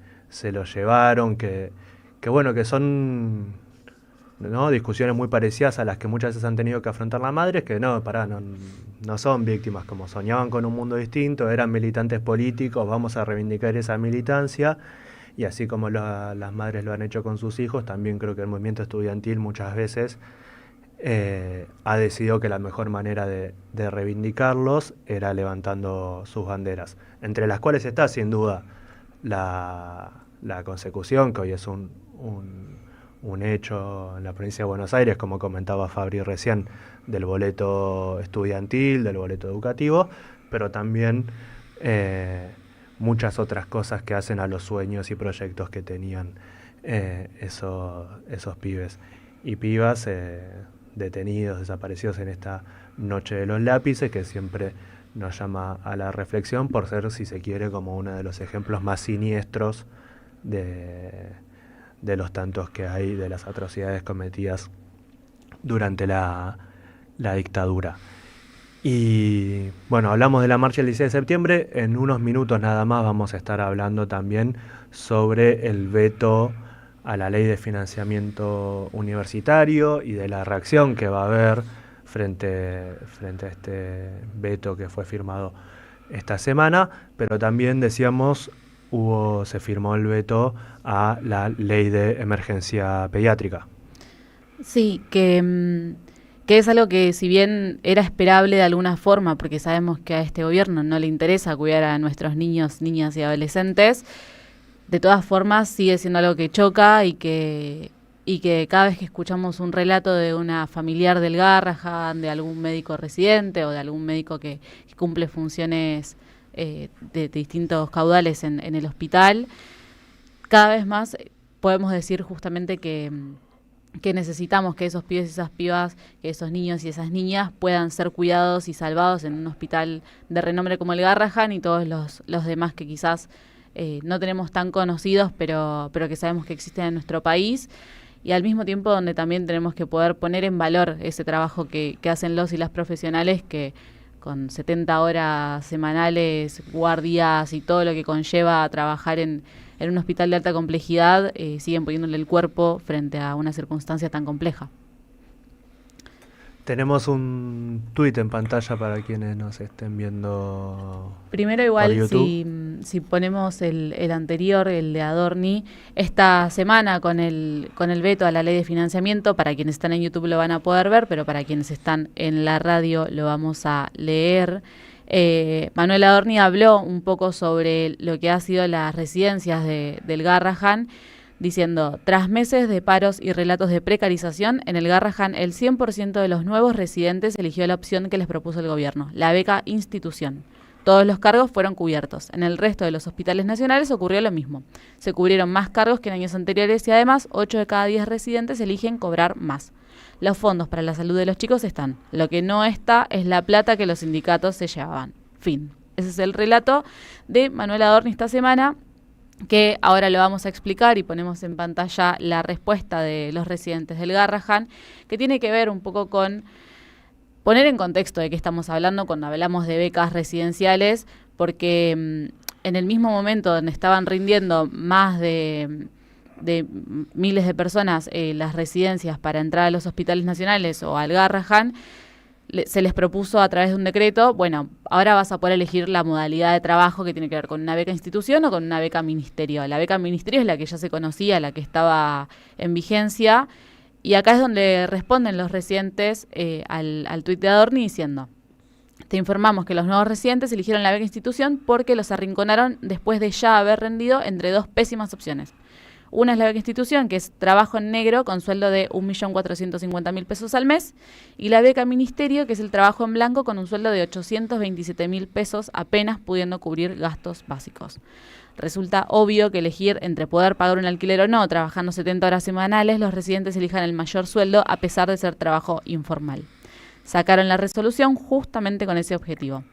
lo llevaron, que bueno, que son, ¿no?, discusiones muy parecidas a las que muchas veces han tenido que afrontar las madres, que no son víctimas, como soñaban con un mundo distinto, eran militantes políticos, vamos a reivindicar esa militancia. Y así como las madres lo han hecho con sus hijos, también creo que el movimiento estudiantil muchas veces ha decidido que la mejor manera de reivindicarlos era levantando sus banderas, entre las cuales está sin duda la consecución, que hoy es un hecho en la provincia de Buenos Aires, como comentaba Fabri recién, del boleto estudiantil, del boleto educativo, pero también muchas otras cosas que hacen a los sueños y proyectos que tenían esos pibes y pibas detenidos, desaparecidos en esta Noche de los Lápices, que siempre nos llama a la reflexión por ser, si se quiere, como uno de los ejemplos más siniestros de los tantos que hay, de las atrocidades cometidas durante la dictadura. Y bueno, hablamos de la marcha del 16 de septiembre, en unos minutos nada más vamos a estar hablando también sobre el veto a la ley de financiamiento universitario y de la reacción que va a haber frente a este veto que fue firmado esta semana, pero también decíamos se firmó el veto a la ley de emergencia pediátrica. Sí, que es algo que si bien era esperable de alguna forma, porque sabemos que a este gobierno no le interesa cuidar a nuestros niños, niñas y adolescentes, de todas formas sigue siendo algo que choca y que cada vez que escuchamos un relato de una familiar del Garrahan, de algún médico residente o de algún médico que cumple funciones de distintos caudales en el hospital, cada vez más podemos decir justamente que necesitamos que esos pibes y esas pibas, que esos niños y esas niñas puedan ser cuidados y salvados en un hospital de renombre como el Garrahan y todos los demás que quizás no tenemos tan conocidos, pero que sabemos que existen en nuestro país, y al mismo tiempo donde también tenemos que poder poner en valor ese trabajo que hacen los y las profesionales que con 70 horas semanales, guardias y todo lo que conlleva a trabajar en un hospital de alta complejidad, siguen poniéndole el cuerpo frente a una circunstancia tan compleja. Tenemos un tuit en pantalla para quienes nos estén viendo. Primero igual, por YouTube. si ponemos el anterior, el de Adorni, esta semana con el veto a la ley de financiamiento, para quienes están en YouTube lo van a poder ver, pero para quienes están en la radio lo vamos a leer. Manuel Adorni habló un poco sobre lo que ha sido las residencias del Garrahan, diciendo: tras meses de paros y relatos de precarización, en el Garrahan el 100% de los nuevos residentes eligió la opción que les propuso el gobierno, la beca institución. Todos los cargos fueron cubiertos. En el resto de los hospitales nacionales ocurrió lo mismo. Se cubrieron más cargos que en años anteriores y además 8 de cada 10 residentes eligen cobrar más. Los fondos para la salud de los chicos están. Lo que no está es la plata que los sindicatos se llevaban. Fin. Ese es el relato de Manuel Adorni esta semana, que ahora lo vamos a explicar y ponemos en pantalla la respuesta de los residentes del Garrahan, que tiene que ver un poco con poner en contexto de qué estamos hablando cuando hablamos de becas residenciales, porque en el mismo momento donde estaban rindiendo más de miles de personas las residencias para entrar a los hospitales nacionales o al Garrahan, se les propuso a través de un decreto, bueno, ahora vas a poder elegir la modalidad de trabajo que tiene que ver con una beca institución o con una beca ministerio. La beca ministerio es la que ya se conocía, la que estaba en vigencia, y acá es donde responden los residentes al tuit de Adorni diciendo: te informamos que los nuevos residentes eligieron la beca institución porque los arrinconaron después de ya haber rendido entre dos pésimas opciones. Una es la beca institución, que es trabajo en negro con sueldo de 1.450.000 pesos al mes, y la beca ministerio, que es el trabajo en blanco con un sueldo de 827.000 pesos, apenas pudiendo cubrir gastos básicos. Resulta obvio que elegir entre poder pagar un alquiler o no, trabajando 70 horas semanales, los residentes elijan el mayor sueldo a pesar de ser trabajo informal. Sacaron la resolución justamente con ese objetivo.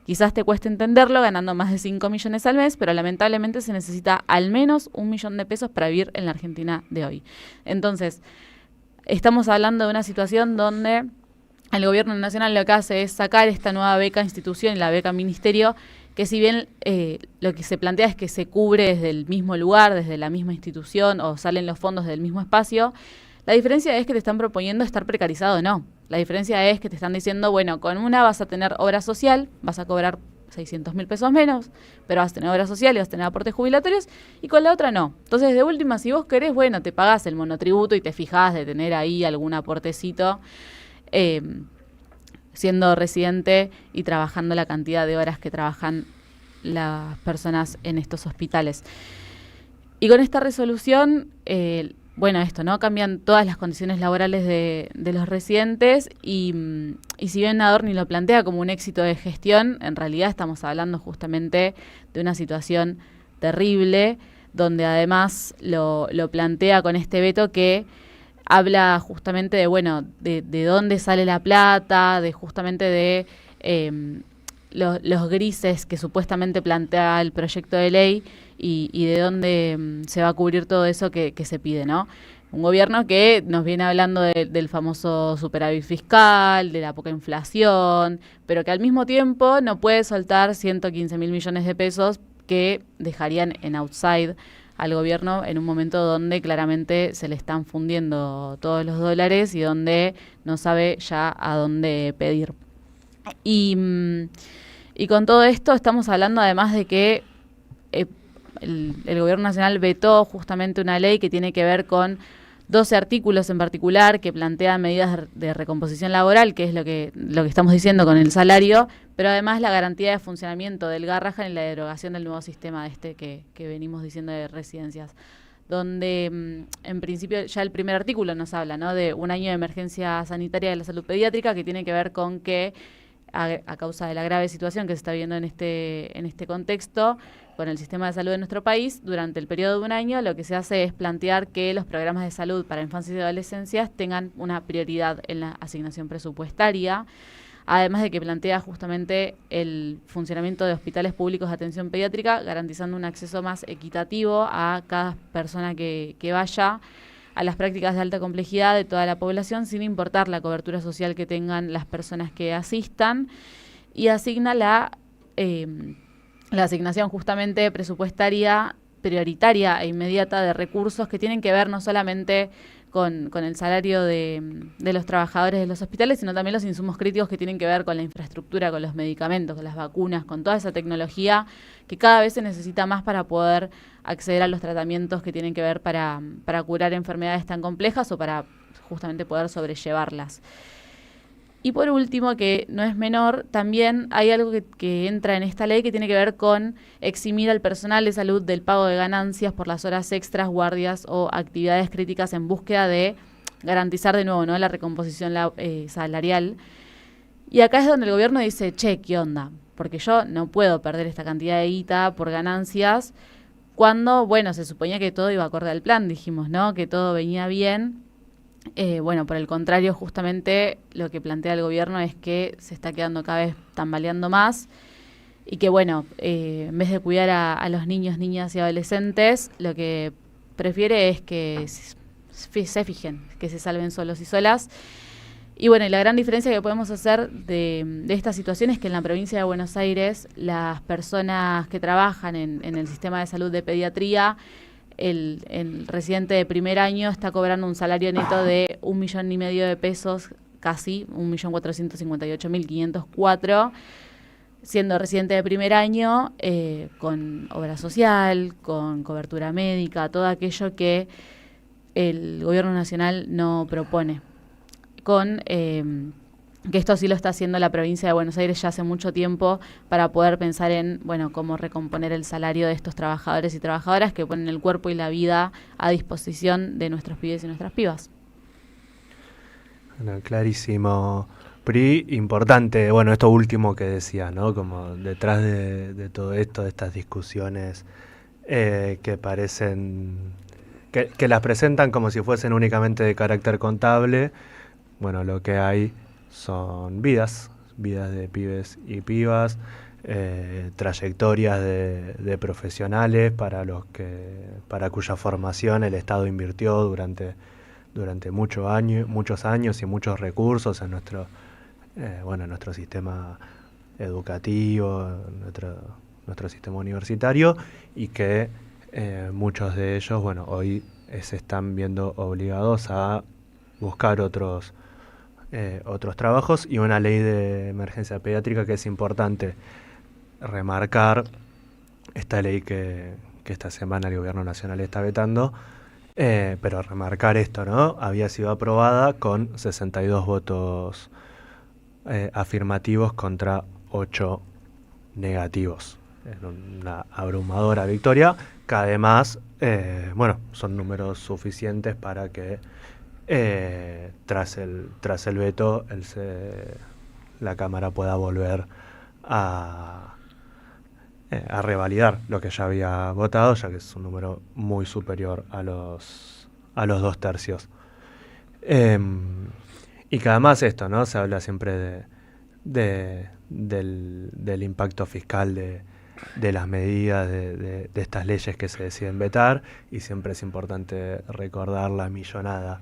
Quizás te cueste entenderlo ganando más de 5 millones al mes, pero lamentablemente se necesita al menos 1 millón de pesos para vivir en la Argentina de hoy. Entonces, estamos hablando de una situación donde el gobierno nacional lo que hace es sacar esta nueva beca institución y la beca ministerio, que si bien lo que se plantea es que se cubre desde el mismo lugar, desde la misma institución, o salen los fondos del mismo espacio, la diferencia es que te están proponiendo estar precarizado o no. La diferencia es que te están diciendo, bueno, con una vas a tener obra social, vas a cobrar 600.000 pesos menos, pero vas a tener obra social y vas a tener aportes jubilatorios, y con la otra no. Entonces, de última, si vos querés, bueno, te pagás el monotributo y te fijás de tener ahí algún aportecito, siendo residente y trabajando la cantidad de horas que trabajan las personas en estos hospitales. Y con esta resolución, bueno, esto, ¿no? Cambian todas las condiciones laborales de los residentes y si bien Adorni lo plantea como un éxito de gestión, en realidad estamos hablando justamente de una situación terrible, donde además lo plantea con este veto que habla justamente de, bueno, de dónde sale la plata, de justamente de los grises que supuestamente plantea el proyecto de ley y de dónde se va a cubrir todo eso que se pide, ¿no? Un gobierno que nos viene hablando del famoso superávit fiscal, de la poca inflación, pero que al mismo tiempo no puede soltar 115.000 millones de pesos que dejarían en outside al gobierno en un momento donde claramente se le están fundiendo todos los dólares y donde no sabe ya a dónde pedir. Y con todo esto estamos hablando además de que el gobierno nacional vetó justamente una ley que tiene que ver con 12 artículos en particular que plantean medidas de recomposición laboral, que es lo que estamos diciendo con el salario, pero además la garantía de funcionamiento del Garrahan y la derogación del nuevo sistema que venimos diciendo de residencias, donde en principio ya el primer artículo nos habla, ¿no?, de un año de emergencia sanitaria de la salud pediátrica, que tiene que ver con que a causa de la grave situación que se está viendo en este contexto con el sistema de salud de nuestro país, durante el periodo de un año lo que se hace es plantear que los programas de salud para infancias y adolescencias tengan una prioridad en la asignación presupuestaria, además de que plantea justamente el funcionamiento de hospitales públicos de atención pediátrica, garantizando un acceso más equitativo a cada persona que vaya a las prácticas de alta complejidad de toda la población, sin importar la cobertura social que tengan las personas que asistan, y asigna la asignación justamente presupuestaria prioritaria e inmediata de recursos que tienen que ver no solamente con el salario de los trabajadores de los hospitales, sino también los insumos críticos que tienen que ver con la infraestructura, con los medicamentos, con las vacunas, con toda esa tecnología que cada vez se necesita más para poder acceder a los tratamientos que tienen que ver para curar enfermedades tan complejas o para justamente poder sobrellevarlas. Y por último, que no es menor, también hay algo que entra en esta ley que tiene que ver con eximir al personal de salud del pago de ganancias por las horas extras, guardias o actividades críticas en búsqueda de garantizar de nuevo, ¿no?, la recomposición salarial. Y acá es donde el gobierno dice, che, ¿qué onda? Porque yo no puedo perder esta cantidad de guita por ganancias cuando, bueno, se suponía que todo iba acorde al plan, dijimos, ¿no?, que todo venía bien. Bueno, por el contrario, justamente lo que plantea el gobierno es que se está quedando cada vez tambaleando más y que, bueno, en vez de cuidar a los niños, niñas y adolescentes, lo que prefiere es que se fijen, que se salven solos y solas. Y bueno, y la gran diferencia que podemos hacer de esta situación es que en la provincia de Buenos Aires las personas que trabajan en el sistema de salud de pediatría, el residente de primer año está cobrando un salario neto de 1,5 millones de pesos, casi 1.458.504, siendo residente de primer año, con obra social, con cobertura médica, todo aquello que el gobierno nacional no propone. Que esto sí lo está haciendo la provincia de Buenos Aires ya hace mucho tiempo para poder pensar en, bueno, cómo recomponer el salario de estos trabajadores y trabajadoras que ponen el cuerpo y la vida a disposición de nuestros pibes y nuestras pibas. Bueno, clarísimo. Pri, importante, bueno, esto último que decía, ¿no? Como detrás de todo esto, de estas discusiones que parecen, que las presentan como si fuesen únicamente de carácter contable, bueno, lo que hay son vidas de pibes y pibas, trayectorias de profesionales para cuya formación el Estado invirtió durante muchos años y muchos recursos en nuestro sistema educativo, nuestro sistema universitario, y que muchos de ellos, bueno, hoy se están viendo obligados a buscar otros trabajos, y una ley de emergencia pediátrica que es importante remarcar, esta ley que esta semana el gobierno nacional está vetando, pero remarcar esto, ¿no? Había sido aprobada con 62 votos afirmativos contra 8 negativos. Es una abrumadora victoria, que además, son números suficientes para que tras el veto la Cámara pueda volver a revalidar lo que ya había votado, ya que es un número muy superior a los 2/3. Y que además esto, ¿no? Se habla siempre del impacto fiscal de las medidas de estas leyes que se deciden vetar, y siempre es importante recordar la millonada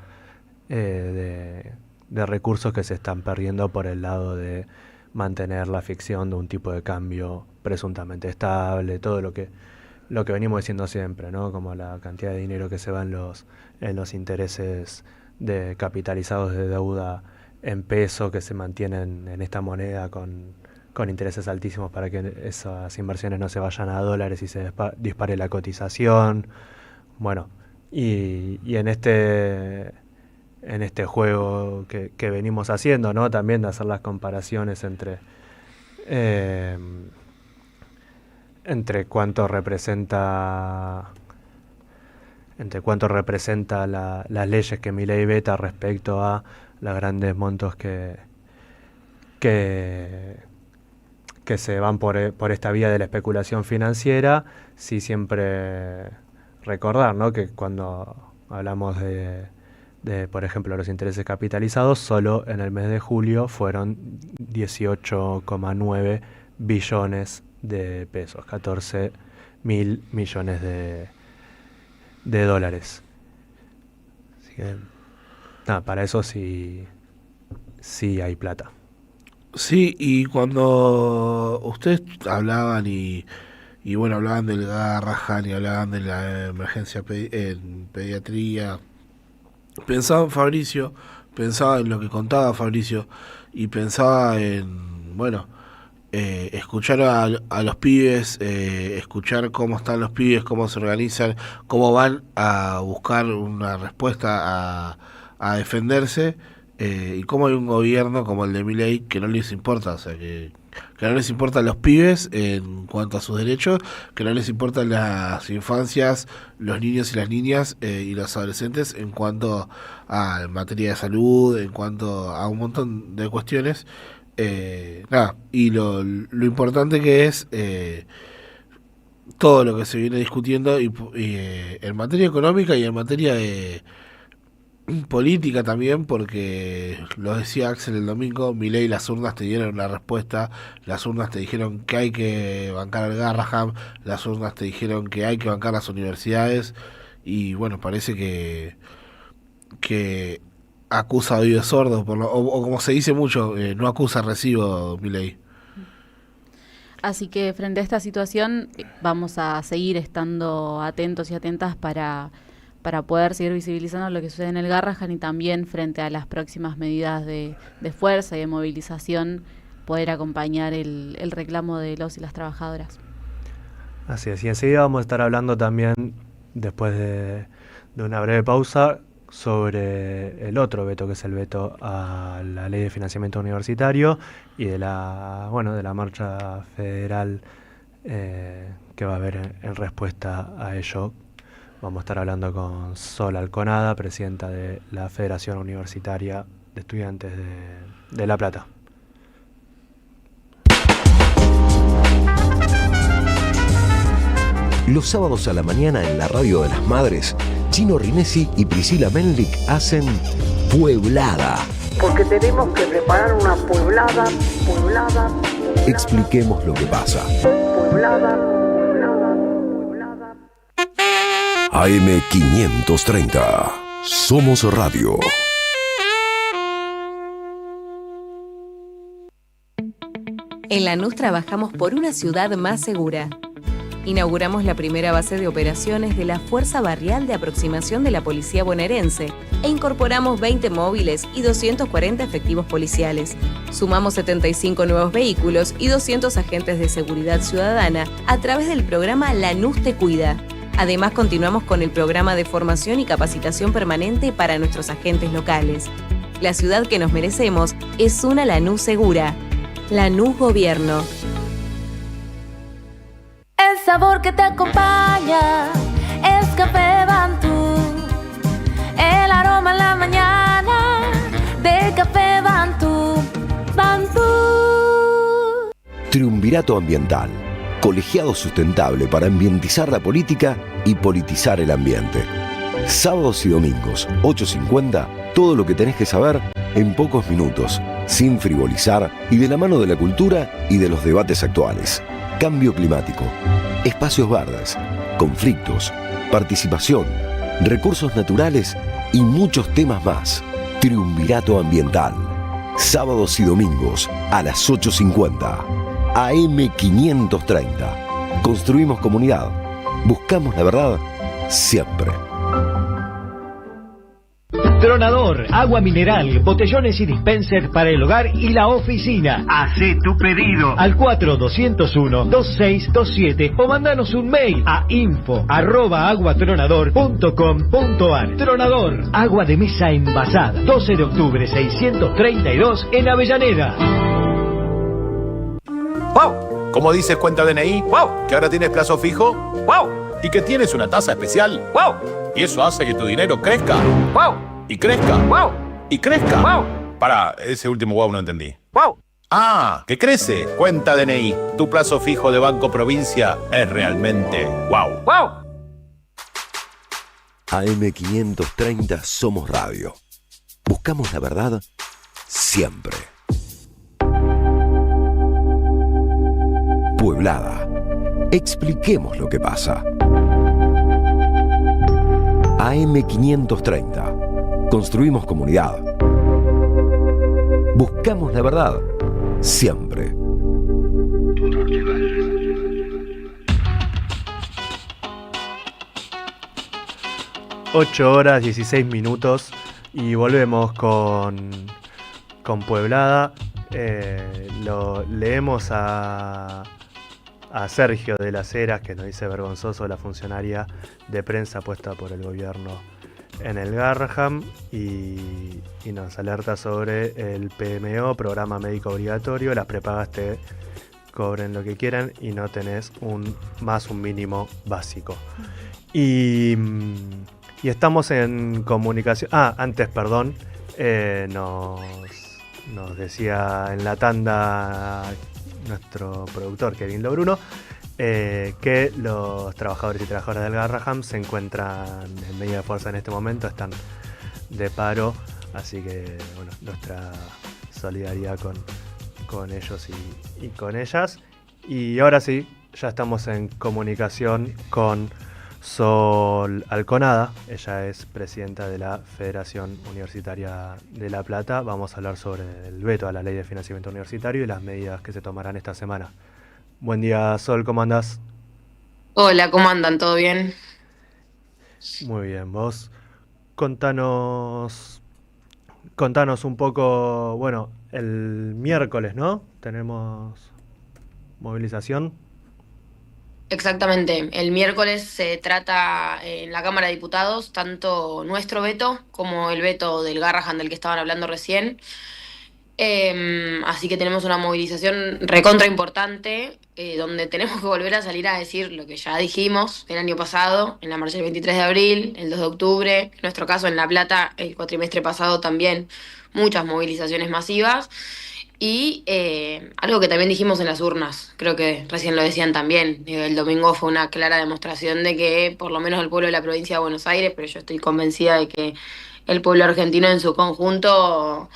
de recursos que se están perdiendo por el lado de mantener la ficción de un tipo de cambio presuntamente estable, todo lo que lo que venimos diciendo siempre, ¿no? Como la cantidad de dinero que se va en los intereses capitalizados de deuda en peso que se mantienen en esta moneda con intereses altísimos para que esas inversiones no se vayan a dólares y se dispare la cotización. Bueno, y en este juego que venimos haciendo, ¿no? También de hacer las comparaciones entre cuánto representa las leyes que Milei veta respecto a los grandes montos que se van por esta vía de la especulación financiera. Sí, siempre recordar, ¿no? Que cuando hablamos de, por ejemplo, los intereses capitalizados, solo en el mes de julio fueron 18,9 billones de pesos, 14.000 millones de dólares. Así que, nada, para eso sí hay plata. Sí, y cuando ustedes hablaban y bueno, hablaban del Garrahan y hablaban de la emergencia en pediatría, pensaba en Fabricio, pensaba en lo que contaba Fabricio y pensaba en, bueno, escuchar a los pibes, escuchar cómo están los pibes, cómo se organizan, cómo van a buscar una respuesta a defenderse, y cómo hay un gobierno como el de Milei que no les importa, o sea, que no les importan los pibes en cuanto a sus derechos, que no les importan las infancias, los niños y las niñas y los adolescentes en cuanto a materia de salud, en cuanto a un montón de cuestiones. Nada, y lo importante que es todo lo que se viene discutiendo y en materia económica y en materia de política también, porque lo decía Axel el domingo, Milei, las urnas te dieron una respuesta, las urnas te dijeron que hay que bancar al Garrahan, las urnas te dijeron que hay que bancar las universidades, y bueno, parece que acusa oídos sordos, o como se dice mucho, no acusa recibo Milei. Así que frente a esta situación vamos a seguir estando atentos y atentas para poder seguir visibilizando lo que sucede en el Garrahan y también frente a las próximas medidas de fuerza y de movilización poder acompañar el reclamo de los y las trabajadoras. Así es, y enseguida vamos a estar hablando también, después de una breve pausa, sobre el otro veto, que es el veto a la ley de financiamiento universitario y de la marcha federal que va a haber en respuesta a ello. Vamos a estar hablando con Sol Alconada, presidenta de la Federación Universitaria de Estudiantes de La Plata. Los sábados a la mañana en la Radio de las Madres, Chino Rinesi y Priscila Menlik hacen Pueblada. Porque tenemos que preparar una pueblada. Expliquemos lo que pasa. Pueblada. AM 530. Somos Radio. En Lanús trabajamos por una ciudad más segura. Inauguramos la primera base de operaciones de la Fuerza Barrial de Aproximación de la Policía Bonaerense e incorporamos 20 móviles y 240 efectivos policiales. Sumamos 75 nuevos vehículos y 200 agentes de seguridad ciudadana a través del programa Lanús Te Cuida. Además, continuamos con el programa de formación y capacitación permanente para nuestros agentes locales. La ciudad que nos merecemos es una Lanús segura. Lanús Gobierno. El sabor que te acompaña es Café Bantú. El aroma en la mañana de Café Bantú. Bantú. Triunvirato Ambiental. Colegiado sustentable para ambientizar la política y politizar el ambiente. Sábados y domingos, 8:50, todo lo que tenés que saber en pocos minutos, sin frivolizar y de la mano de la cultura y de los debates actuales. Cambio climático, espacios verdes, conflictos, participación, recursos naturales y muchos temas más. Triunvirato Ambiental. Sábados y domingos a las 8:50. AM 530. Construimos comunidad. Buscamos la verdad siempre. Tronador, agua mineral, botellones y dispenser para el hogar y la oficina. Hacé tu pedido al 4201-2627 o mandanos un mail a info@aguatronador.com.ar. Tronador, agua de mesa envasada. 12 de octubre 632 en Avellaneda. ¡Wow! ¿Cómo dices cuenta DNI? ¡Wow! ¿Que ahora tienes plazo fijo? ¡Wow! ¿Y que tienes una tasa especial? ¡Wow! ¿Y eso hace que tu dinero crezca? ¡Wow! Y crezca. ¡Wow! Y crezca. ¡Wow! Pará, ese último wow no entendí. ¡Wow! Ah, que crece. Cuenta DNI. Tu plazo fijo de Banco Provincia es realmente wow. ¡Wow! AM530 Somos Radio. Buscamos la verdad siempre. Pueblada. Expliquemos lo que pasa. AM530. Construimos comunidad. Buscamos la verdad siempre. 8:16 y volvemos con Pueblada. Leemos a Sergio de las Heras, que nos dice vergonzoso la funcionaria de prensa puesta por el gobierno en el Garraham, y nos alerta sobre el PMO, programa médico obligatorio. Las prepagas te cobren lo que quieran y no tenés un mínimo básico. Y estamos en comunicación. Antes, perdón, nos decía en la tanda nuestro productor Kevin Lobruno que los trabajadores y trabajadoras del Garraham se encuentran en medida de fuerza en este momento, están de paro, así que bueno, nuestra solidaridad con ellos y con ellas. Y ahora sí, ya estamos en comunicación con Sol Alconada. Ella es presidenta de la Federación Universitaria de La Plata. Vamos a hablar sobre el veto a la Ley de Financiamiento Universitario y las medidas que se tomarán esta semana. Buen día, Sol, ¿cómo andás? Hola, ¿cómo andan? ¿Todo bien? Muy bien, vos contanos un poco. Bueno, el miércoles, ¿no? Tenemos movilización. Exactamente. El miércoles se trata en la Cámara de Diputados tanto nuestro veto como el veto del Garraham del que estaban hablando recién. Así que tenemos una movilización recontra importante, donde tenemos que volver a salir a decir lo que ya dijimos el año pasado, en la marcha del 23 de abril, el 2 de octubre, en nuestro caso en La Plata, el cuatrimestre pasado también, muchas movilizaciones masivas. Y algo que también dijimos en las urnas, creo que recién lo decían también, el domingo fue una clara demostración de que por lo menos el pueblo de la provincia de Buenos Aires, pero yo estoy convencida de que el pueblo argentino en su conjunto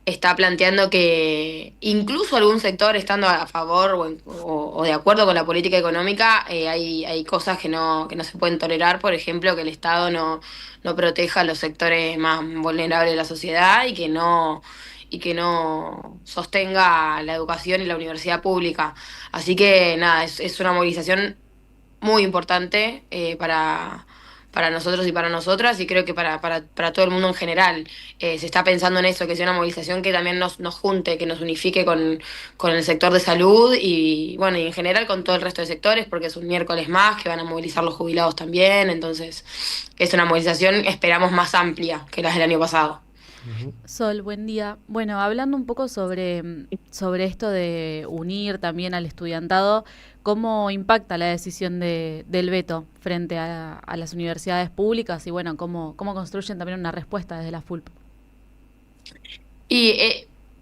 está planteando que incluso algún sector estando a favor o de acuerdo con la política económica, hay cosas que no se pueden tolerar, por ejemplo, que el Estado no proteja a los sectores más vulnerables de la sociedad y que no sostenga la educación y la universidad pública. Así que nada, es una movilización muy importante para nosotros y para nosotras, y creo que para todo el mundo en general. Se está pensando en eso, que sea una movilización que también nos junte, que nos unifique con el sector de salud y bueno, y en general con todo el resto de sectores, porque es un miércoles más que van a movilizar los jubilados también. Entonces es una movilización, esperamos, más amplia que las del año pasado. Sol, buen día. Bueno, hablando un poco sobre esto de unir también al estudiantado, ¿cómo impacta la decisión del veto frente a las universidades públicas? Y bueno, ¿cómo construyen también una respuesta desde la FULP? Y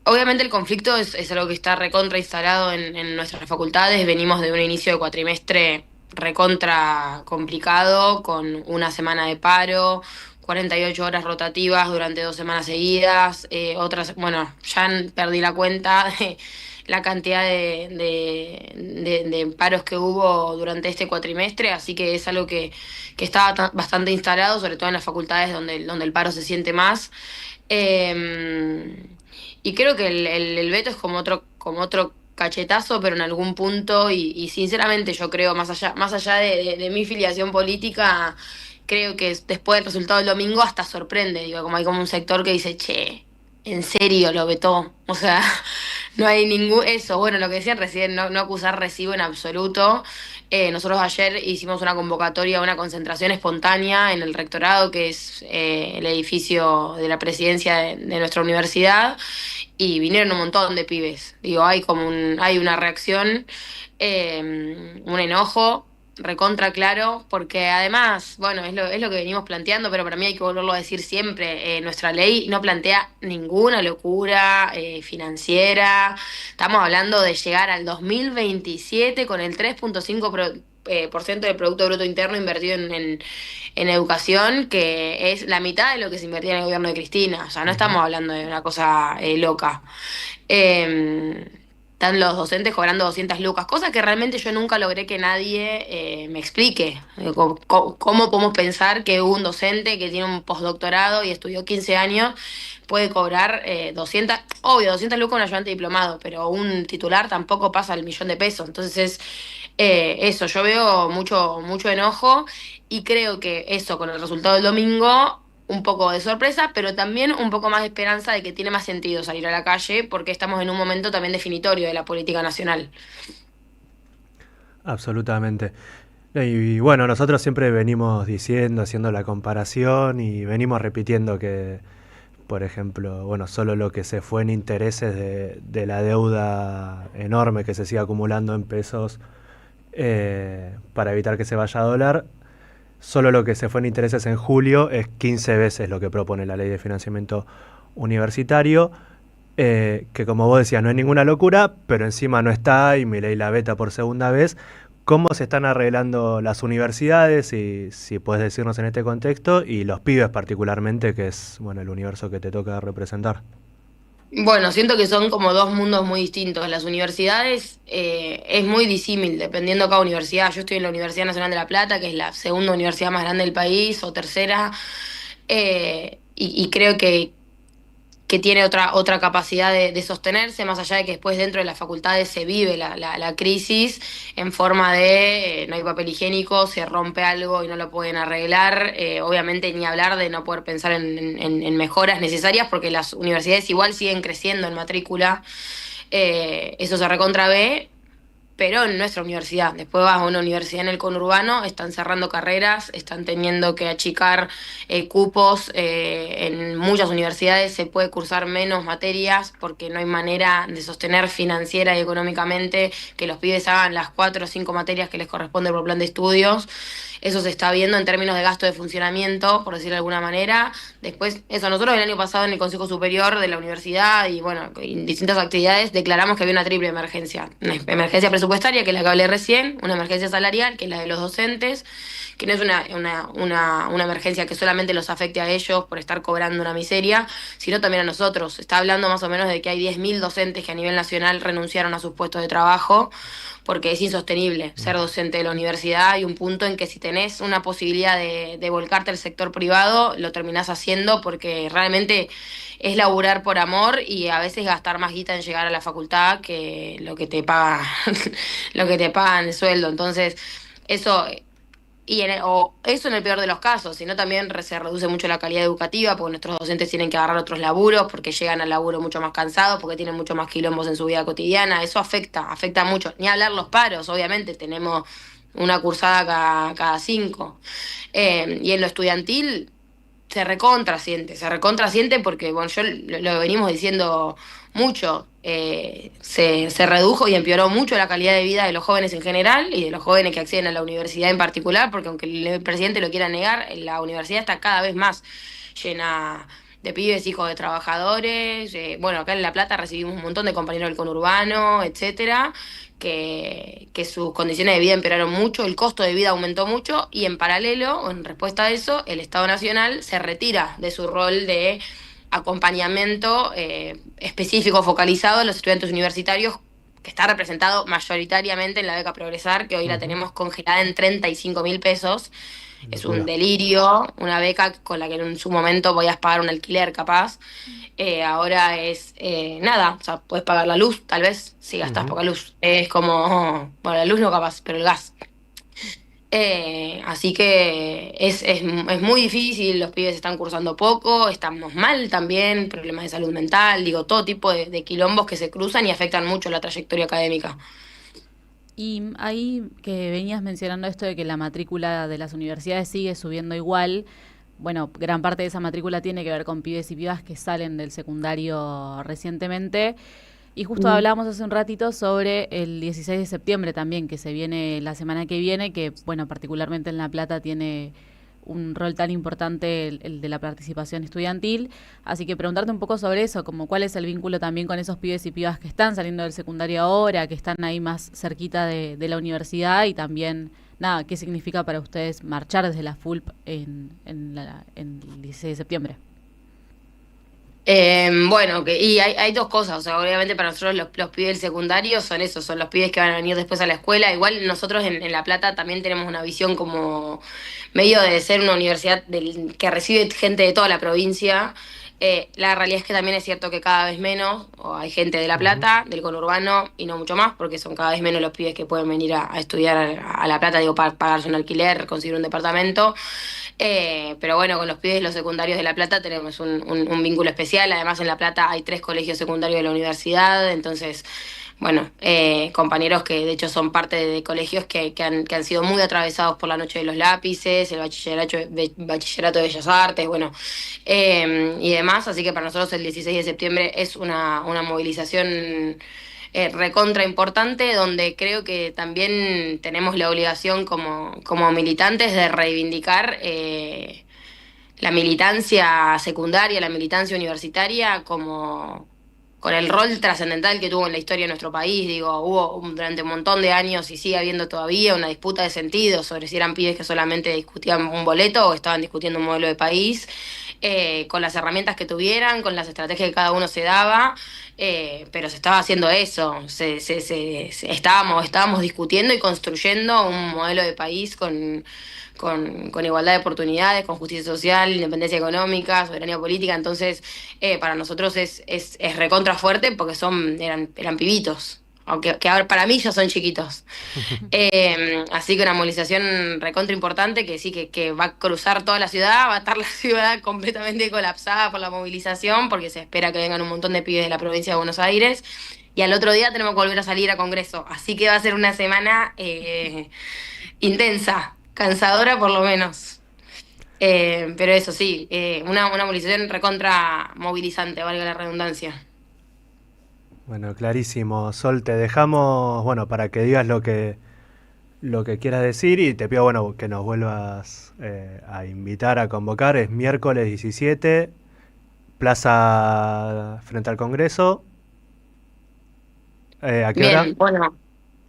obviamente el conflicto es algo que está recontra instalado en nuestras facultades. Venimos de un inicio de cuatrimestre recontra complicado, con una semana de paro, 48 horas rotativas durante 2 semanas seguidas, otras, bueno, ya perdí la cuenta de la cantidad de paros que hubo durante este cuatrimestre, así que es algo que está bastante instalado, sobre todo en las facultades donde el paro se siente más. Y creo que el veto es como otro cachetazo, pero en algún punto, y sinceramente yo creo, más allá de mi filiación política, creo que después del resultado del domingo hasta sorprende, digo, como hay como un sector que dice, che, ¿en serio lo vetó? O sea, no hay eso, bueno, lo que decían recién, no acusar recibo en absoluto. Nosotros ayer hicimos una convocatoria, una concentración espontánea en el rectorado, que es el edificio de la presidencia de nuestra universidad, y vinieron un montón de pibes. Digo, hay una reacción, un enojo recontra claro, porque además, bueno, es lo que venimos planteando, pero para mí hay que volverlo a decir siempre, nuestra ley no plantea ninguna locura financiera. Estamos hablando de llegar al 2027 con el 3.5% del Producto Bruto Interno invertido en educación, que es la mitad de lo que se invertía en el gobierno de Cristina. O sea, no estamos hablando de una cosa loca. Están los docentes cobrando 200 lucas, cosa que realmente yo nunca logré que nadie me explique. ¿Cómo podemos pensar que un docente que tiene un postdoctorado y estudió 15 años puede cobrar 200 lucas un ayudante diplomado, pero un titular tampoco pasa el $1.000.000? Entonces eso, yo veo mucho enojo, y creo que eso, con el resultado del domingo, un poco de sorpresa, pero también un poco más de esperanza de que tiene más sentido salir a la calle, porque estamos en un momento también definitorio de la política nacional. Absolutamente. Y bueno, nosotros siempre venimos diciendo, haciendo la comparación, y venimos repitiendo que, por ejemplo, bueno, solo lo que se fue en intereses de la deuda enorme que se sigue acumulando en pesos para evitar que se vaya a dólar, solo lo que se fue en intereses en julio es 15 veces lo que propone la ley de financiamiento universitario, que como vos decías, no es ninguna locura, pero encima no está, y Milei la veta por segunda vez. ¿Cómo se están arreglando las universidades, y si puedes decirnos en este contexto, y los pibes particularmente, que es, bueno, el universo que te toca representar? Bueno, siento que son como dos mundos muy distintos. Las universidades es muy disímil, dependiendo de cada universidad. Yo estoy en la Universidad Nacional de La Plata, que es la segunda universidad más grande del país, o tercera, y creo que tiene otra capacidad de sostenerse, más allá de que después dentro de las facultades se vive la crisis en forma de no hay papel higiénico, se rompe algo y no lo pueden arreglar. Obviamente ni hablar de no poder pensar en mejoras necesarias, porque las universidades igual siguen creciendo en matrícula, eso se recontra ve. Pero en nuestra universidad, después vas a una universidad en el conurbano, están cerrando carreras, están teniendo que achicar cupos, en muchas universidades se puede cursar menos materias porque no hay manera de sostener financiera y económicamente que los pibes hagan las 4 o 5 materias que les corresponde por plan de estudios. Eso se está viendo en términos de gasto de funcionamiento, por decirlo de alguna manera. Después, eso, nosotros el año pasado en el Consejo Superior de la Universidad y bueno, en distintas actividades declaramos que había una triple emergencia. Una emergencia presupuestaria, que es la que hablé recién, una emergencia salarial, que es la de los docentes, que no es una emergencia que solamente los afecte a ellos por estar cobrando una miseria, sino también a nosotros. Se está hablando más o menos de que hay 10.000 docentes que a nivel nacional renunciaron a sus puestos de trabajo, porque es insostenible ser docente de la universidad. Hay un punto en que si tenés una posibilidad de volcarte al sector privado, lo terminás haciendo, porque realmente es laburar por amor y a veces gastar más guita en llegar a la facultad que lo que te paga, lo que te pagan el sueldo. Entonces, eso en el peor de los casos, sino también se reduce mucho la calidad educativa, porque nuestros docentes tienen que agarrar otros laburos, porque llegan al laburo mucho más cansados, porque tienen mucho más quilombos en su vida cotidiana. Eso afecta mucho. Ni hablar los paros, obviamente, tenemos una cursada cada 5. Y en lo estudiantil se recontra siente porque, bueno, yo lo venimos diciendo mucho, se redujo y empeoró mucho la calidad de vida de los jóvenes en general y de los jóvenes que acceden a la universidad en particular, porque aunque el presidente lo quiera negar, la universidad está cada vez más llena de pibes, hijos de trabajadores. Bueno, acá en La Plata recibimos un montón de compañeros del conurbano, etcétera, que sus condiciones de vida empeoraron mucho, el costo de vida aumentó mucho, y en paralelo, en respuesta a eso, el Estado Nacional se retira de su rol de acompañamiento específico, focalizado en los estudiantes universitarios, que está representado mayoritariamente en la beca Progresar, que hoy la tenemos congelada en 35.000 pesos. Es Locura. un delirio, una beca con la que en su momento podías pagar un alquiler capaz. Ahora es nada, o sea, puedes pagar la luz, tal vez, si gastás Ujú. poca luz. Es como, bueno, la luz no capaz, pero el gas. Así que es muy difícil, los pibes están cursando poco, estamos mal también, problemas de salud mental, digo, todo tipo de quilombos que se cruzan y afectan mucho la trayectoria académica. Y ahí que venías mencionando esto de que la matrícula de las universidades sigue subiendo igual, bueno, gran parte de esa matrícula tiene que ver con pibes y pibas que salen del secundario recientemente. Y justo hablábamos hace un ratito sobre el 16 de septiembre también, que se viene la semana que viene, que, bueno, particularmente en La Plata tiene un rol tan importante el de la participación estudiantil. Así que preguntarte un poco sobre eso, como cuál es el vínculo también con esos pibes y pibas que están saliendo del secundario ahora, que están ahí más cerquita de la universidad y también, nada, qué significa para ustedes marchar desde la FULP en el 16 de septiembre. Bueno, y hay dos cosas, o sea, obviamente para nosotros los pibes del secundario son esos, son los pibes que van a venir después a la escuela. Igual nosotros en La Plata también tenemos una visión como medio de ser una universidad que recibe gente de toda la provincia. La realidad es que también es cierto que cada vez menos, o hay gente de La Plata, del conurbano, y no mucho más, porque son cada vez menos los pibes que pueden venir a estudiar a La Plata, digo, para pagarse un alquiler, conseguir un departamento. Pero bueno, con los pibes de los secundarios de La Plata tenemos un vínculo especial. Además, en La Plata hay 3 colegios secundarios de la universidad, entonces, bueno, compañeros que de hecho son parte de colegios que han sido muy atravesados por la Noche de los Lápices, el bachillerato de Bellas Artes, bueno, y demás. Así que para nosotros el 16 de septiembre es una movilización recontra importante, donde creo que también tenemos la obligación como militantes de reivindicar la militancia secundaria, la militancia universitaria, como con el rol trascendental que tuvo en la historia de nuestro país. Digo, hubo durante un montón de años y sigue habiendo todavía una disputa de sentido sobre si eran pibes que solamente discutían un boleto o estaban discutiendo un modelo de país, con las herramientas que tuvieran, con las estrategias que cada uno se daba. Pero se estaba haciendo eso, estábamos discutiendo y construyendo un modelo de país con igualdad de oportunidades, con justicia social, independencia económica, soberanía política. Entonces, para nosotros es recontra fuerte porque eran pibitos, aunque que ahora para mí ya son chiquitos. Así que una movilización recontra importante que sí, que va a cruzar toda la ciudad, va a estar la ciudad completamente colapsada por la movilización, porque se espera que vengan un montón de pibes de la provincia de Buenos Aires. Y al otro día tenemos que volver a salir a Congreso. Así que va a ser una semana intensa, cansadora por lo menos. Pero eso sí, una movilización recontra movilizante, valga la redundancia. Bueno, clarísimo. Sol, te dejamos, bueno, para que digas lo que quieras decir y te pido, bueno, que nos vuelvas a invitar a convocar. Es miércoles 17, plaza frente al Congreso. ¿A qué hora? Bien, bueno,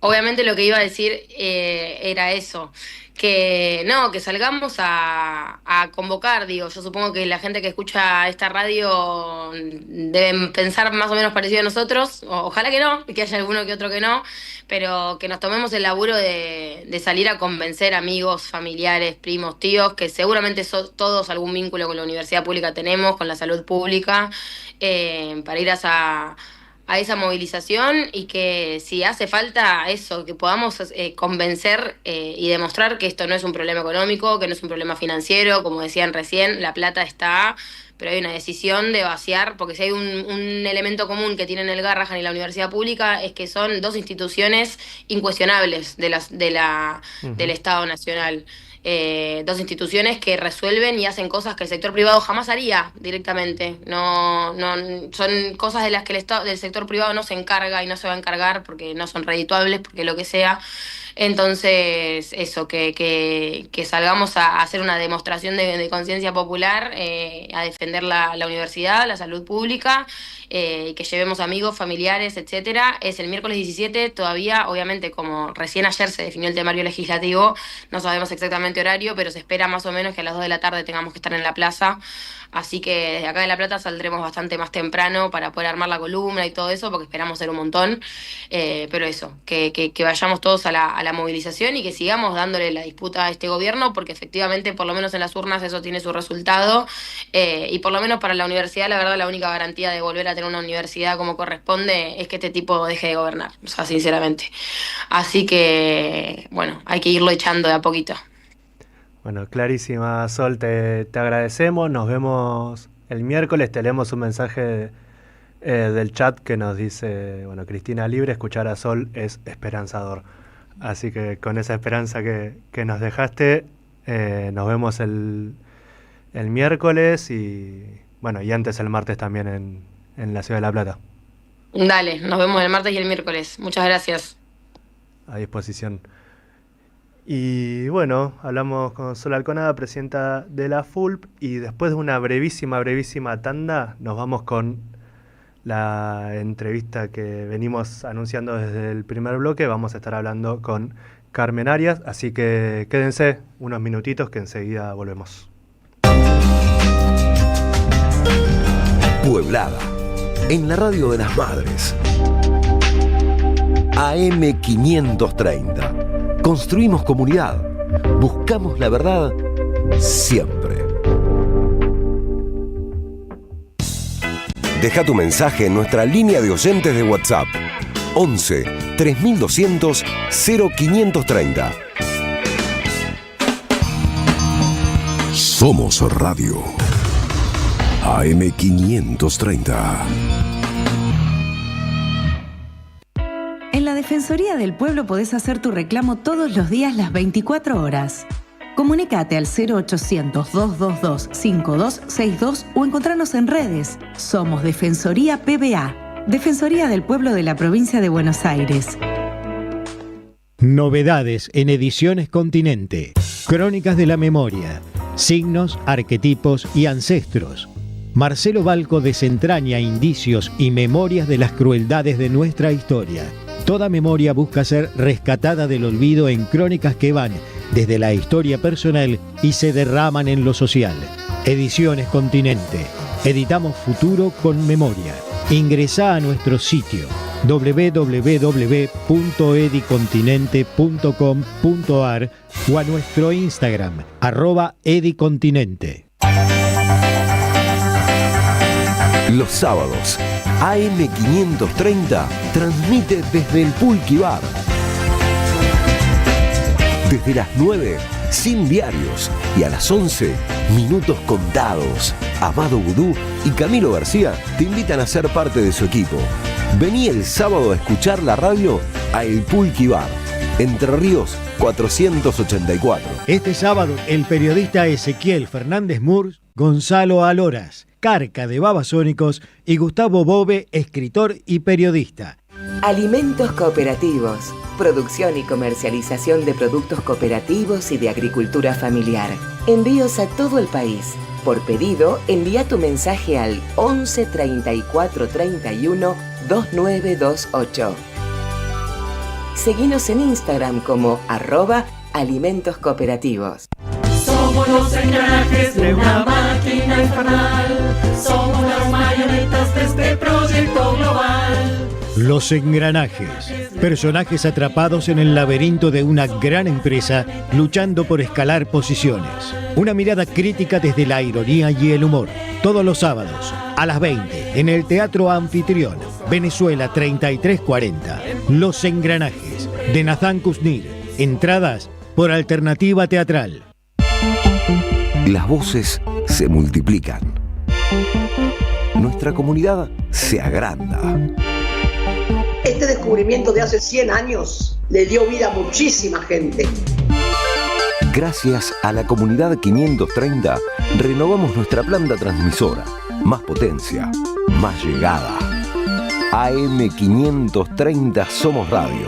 obviamente lo que iba a decir era eso, que salgamos a convocar. Digo, yo supongo que la gente que escucha esta radio deben pensar más o menos parecido a nosotros, ojalá que no, que haya alguno que otro que no, pero que nos tomemos el laburo de salir a convencer amigos, familiares, primos, tíos, que seguramente todos algún vínculo con la universidad pública tenemos, con la salud pública, para ir a esa movilización, y que si hace falta eso, que podamos convencer y demostrar que esto no es un problema económico, que no es un problema financiero, como decían recién, la plata está, pero hay una decisión de vaciar, porque si hay un elemento común que tienen el Garrahan y la universidad pública, es que son 2 instituciones incuestionables del Estado Nacional. 2 instituciones que resuelven y hacen cosas que el sector privado jamás haría directamente. No, son cosas de las que del sector privado no se encarga y no se va a encargar porque no son redituables, porque lo que sea. Entonces, eso, que salgamos a hacer una demostración de conciencia popular, a defender la universidad, la salud pública, que llevemos amigos, familiares, etcétera. Es el miércoles 17, todavía, obviamente, como recién ayer se definió el temario legislativo, no sabemos exactamente horario, pero se espera más o menos que a las 2 de la tarde tengamos que estar en la plaza. Así que desde acá de La Plata saldremos bastante más temprano para poder armar la columna y todo eso, porque esperamos ser un montón. Pero eso, que vayamos todos a la la movilización y que sigamos dándole la disputa a este gobierno, porque efectivamente, por lo menos en las urnas, eso tiene su resultado. Y por lo menos para la universidad, la verdad, la única garantía de volver a tener una universidad como corresponde es que este tipo deje de gobernar, o sea, sinceramente. Así que, bueno, hay que irlo echando de a poquito. Bueno, clarísima, Sol, te agradecemos. Nos vemos el miércoles. Te leemos un mensaje del chat que nos dice, bueno, Cristina Libre, escuchar a Sol es esperanzador. Así que con esa esperanza que nos dejaste, nos vemos el miércoles y, bueno, y antes el martes también en la Ciudad de La Plata. Dale, nos vemos el martes y el miércoles. Muchas gracias. A disposición. Y bueno, hablamos con Sol Alconada, presidenta de la FULP, y después de una brevísima tanda, nos vamos con la entrevista que venimos anunciando desde el primer bloque. Vamos a estar hablando con Carmen Arias, así que quédense unos minutitos que enseguida volvemos. Pueblada, en la radio de las madres. AM 530. Construimos comunidad. Buscamos la verdad siempre. Deja tu mensaje en nuestra línea de oyentes de WhatsApp 11 3200 0530. Somos Radio AM 530. En la Defensoría del Pueblo podés hacer tu reclamo todos los días las 24 horas. Comunicate al 0800-222-5262 o encontrarnos en redes. Somos Defensoría PBA, Defensoría del Pueblo de la Provincia de Buenos Aires. Novedades en Ediciones Continente. Crónicas de la memoria. Signos, arquetipos y ancestros. Marcelo Balco desentraña indicios y memorias de las crueldades de nuestra historia. Toda memoria busca ser rescatada del olvido en crónicas que van desde la historia personal y se derraman en lo social. Ediciones Continente. Editamos futuro con memoria. Ingresá a nuestro sitio www.edicontinente.com.ar o a nuestro Instagram @edicontinente. Los sábados, AM 530 transmite desde el Pulqui Bar. Desde las 9, sin diarios, y a las 11, minutos contados. Amado Vudú y Camilo García te invitan a ser parte de su equipo. Vení el sábado a escuchar la radio a El Pulqui Bar, Entre Ríos 484. Este sábado, el periodista Ezequiel Fernández Murs, Gonzalo Aloras, Carca de Babasónicos y Gustavo Bobe, escritor y periodista. Alimentos cooperativos. Producción y comercialización de productos cooperativos y de agricultura familiar. Envíos a todo el país. Por pedido, envía tu mensaje al 11 34 31 2928. Seguinos en Instagram como @alimentos cooperativos. Somos los engranajes de una máquina infernal. Somos las marionetas de este proyecto global. Los engranajes. Personajes atrapados en el laberinto de una gran empresa luchando por escalar posiciones. Una mirada crítica desde la ironía y el humor. Todos los sábados a las 20 en el Teatro Anfitrión, Venezuela 3340. Los engranajes de Nathan Kuznir. Entradas por Alternativa Teatral. Las voces se multiplican. Nuestra comunidad se agranda. Este descubrimiento de hace 100 años le dio vida a muchísima gente. Gracias a la Comunidad 530, renovamos nuestra planta transmisora. Más potencia, más llegada. AM 530 Somos Radio.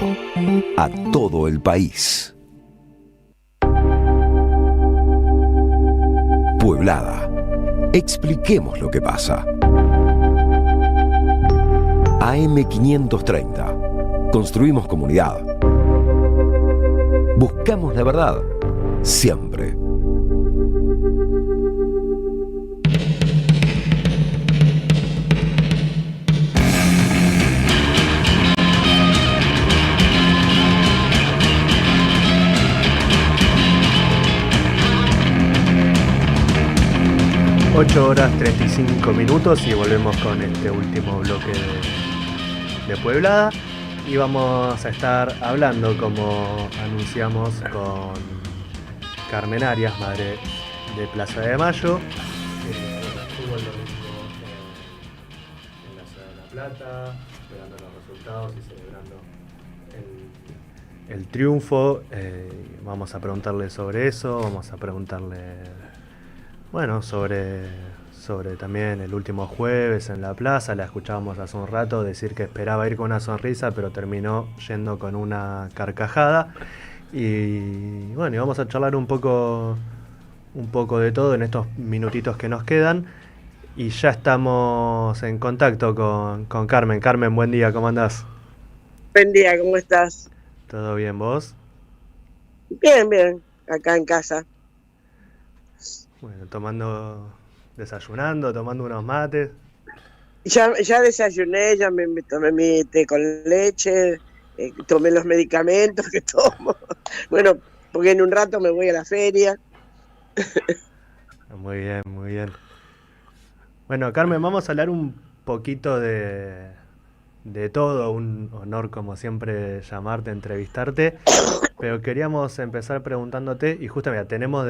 A todo el país. Pueblada. Expliquemos lo que pasa. AM 530. Construimos comunidad. Buscamos la verdad siempre. 8 horas 35 minutos y volvemos con este último bloque de Pueblada. Y vamos a estar hablando, como anunciamos, con Carmen Arias, madre de Plaza de Mayo. Estuvo el domingo en la ciudad de La Plata, esperando los resultados y celebrando el triunfo. Vamos a preguntarle sobre eso, vamos a preguntarle, bueno, sobre también el último jueves en la plaza. La escuchábamos hace un rato decir que esperaba ir con una sonrisa, pero terminó yendo con una carcajada. Y bueno, y vamos a charlar un poco de todo en estos minutitos que nos quedan. Y ya estamos en contacto con Carmen. Carmen, buen día, ¿cómo andás? Buen día, ¿cómo estás? ¿Todo bien, vos? Bien, bien, acá en casa. Bueno, desayunando, tomando unos mates. Ya desayuné, ya me tomé mi té con leche, tomé los medicamentos que tomo. Bueno, porque en un rato me voy a la feria. Muy bien, muy bien. Bueno, Carmen, vamos a hablar un poquito de todo. Un honor, como siempre, llamarte, entrevistarte. Pero queríamos empezar preguntándote, y justamente tenemos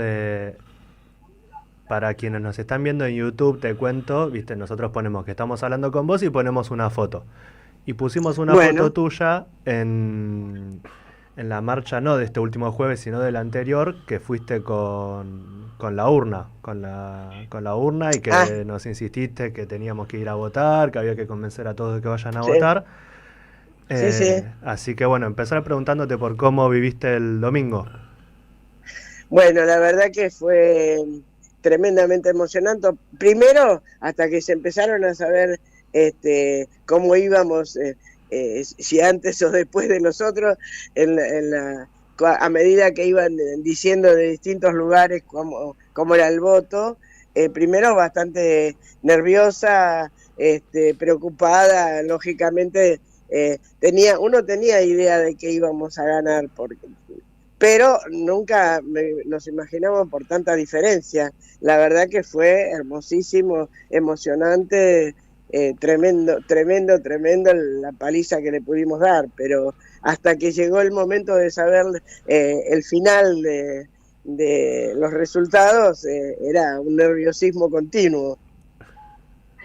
para quienes nos están viendo en YouTube, te cuento, viste, nosotros ponemos que estamos hablando con vos y ponemos una foto. Y pusimos una foto tuya en la marcha, no de este último jueves, sino del anterior, que fuiste con la urna, con la urna, y que nos insististe que teníamos que ir a votar, que había que convencer a todos de que vayan a votar. Sí. Así que bueno, empezar preguntándote por cómo viviste el domingo. Bueno, la verdad que fue tremendamente emocionante. Primero, hasta que se empezaron a saber cómo íbamos, si antes o después de nosotros, a medida que iban diciendo de distintos lugares cómo era el voto. Primero bastante nerviosa, preocupada, lógicamente. Uno tenía idea de que íbamos a ganar, pero nunca nos imaginamos por tanta diferencia. La verdad que fue hermosísimo, emocionante, tremendo la paliza que le pudimos dar, pero hasta que llegó el momento de saber el final de los resultados, era un nerviosismo continuo.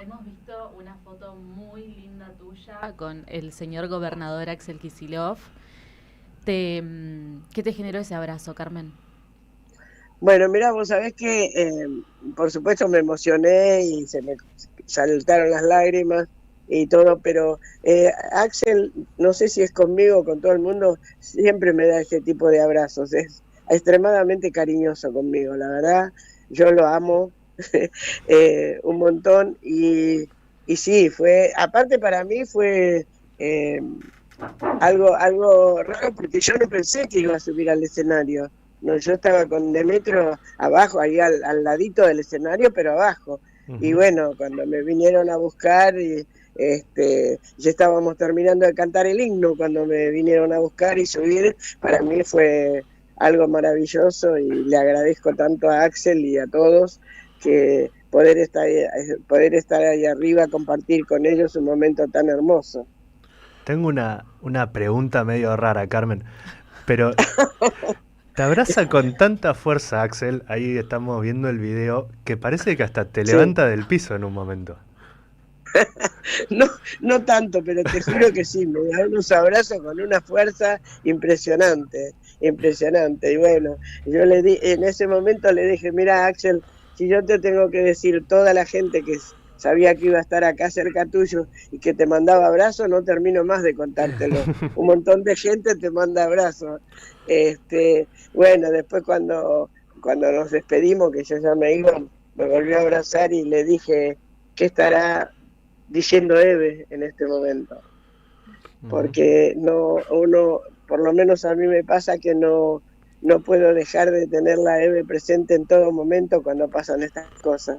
Hemos visto una foto muy linda tuya con el señor gobernador Axel Kicillof. ¿Qué te generó ese abrazo, Carmen? Bueno, mirá, vos sabés que por supuesto me emocioné y se me saltaron las lágrimas y todo, pero Axel, no sé si es conmigo o con todo el mundo, siempre me da ese tipo de abrazos. Es extremadamente cariñoso conmigo, la verdad, yo lo amo un montón y sí, aparte para mí fue algo raro, porque yo no pensé que iba a subir al escenario. No, yo estaba con Demetrio abajo, ahí al ladito del escenario, pero abajo. Uh-huh. Y bueno, cuando me vinieron a buscar, ya estábamos terminando de cantar el himno, cuando me vinieron a buscar y subir, para mí fue algo maravilloso y le agradezco tanto a Axel y a todos que poder estar ahí arriba, compartir con ellos un momento tan hermoso. Tengo una pregunta medio rara, Carmen, pero te abraza con tanta fuerza, Axel, ahí estamos viendo el video, que parece que hasta te levanta del piso en un momento. No tanto, pero te juro que sí, me da unos abrazos con una fuerza impresionante. Y bueno, yo en ese momento le dije, mira, Axel, si yo te tengo que decir toda la gente que sabía que iba a estar acá cerca tuyo y que te mandaba abrazos, no termino más de contártelo. Un montón de gente te manda abrazos. Bueno, después cuando nos despedimos, que yo ya me iba, me volvió a abrazar y le dije, ¿qué estará diciendo Eve en este momento? Porque uno, por lo menos a mí me pasa que no puedo dejar de tener la Eve presente en todo momento cuando pasan estas cosas.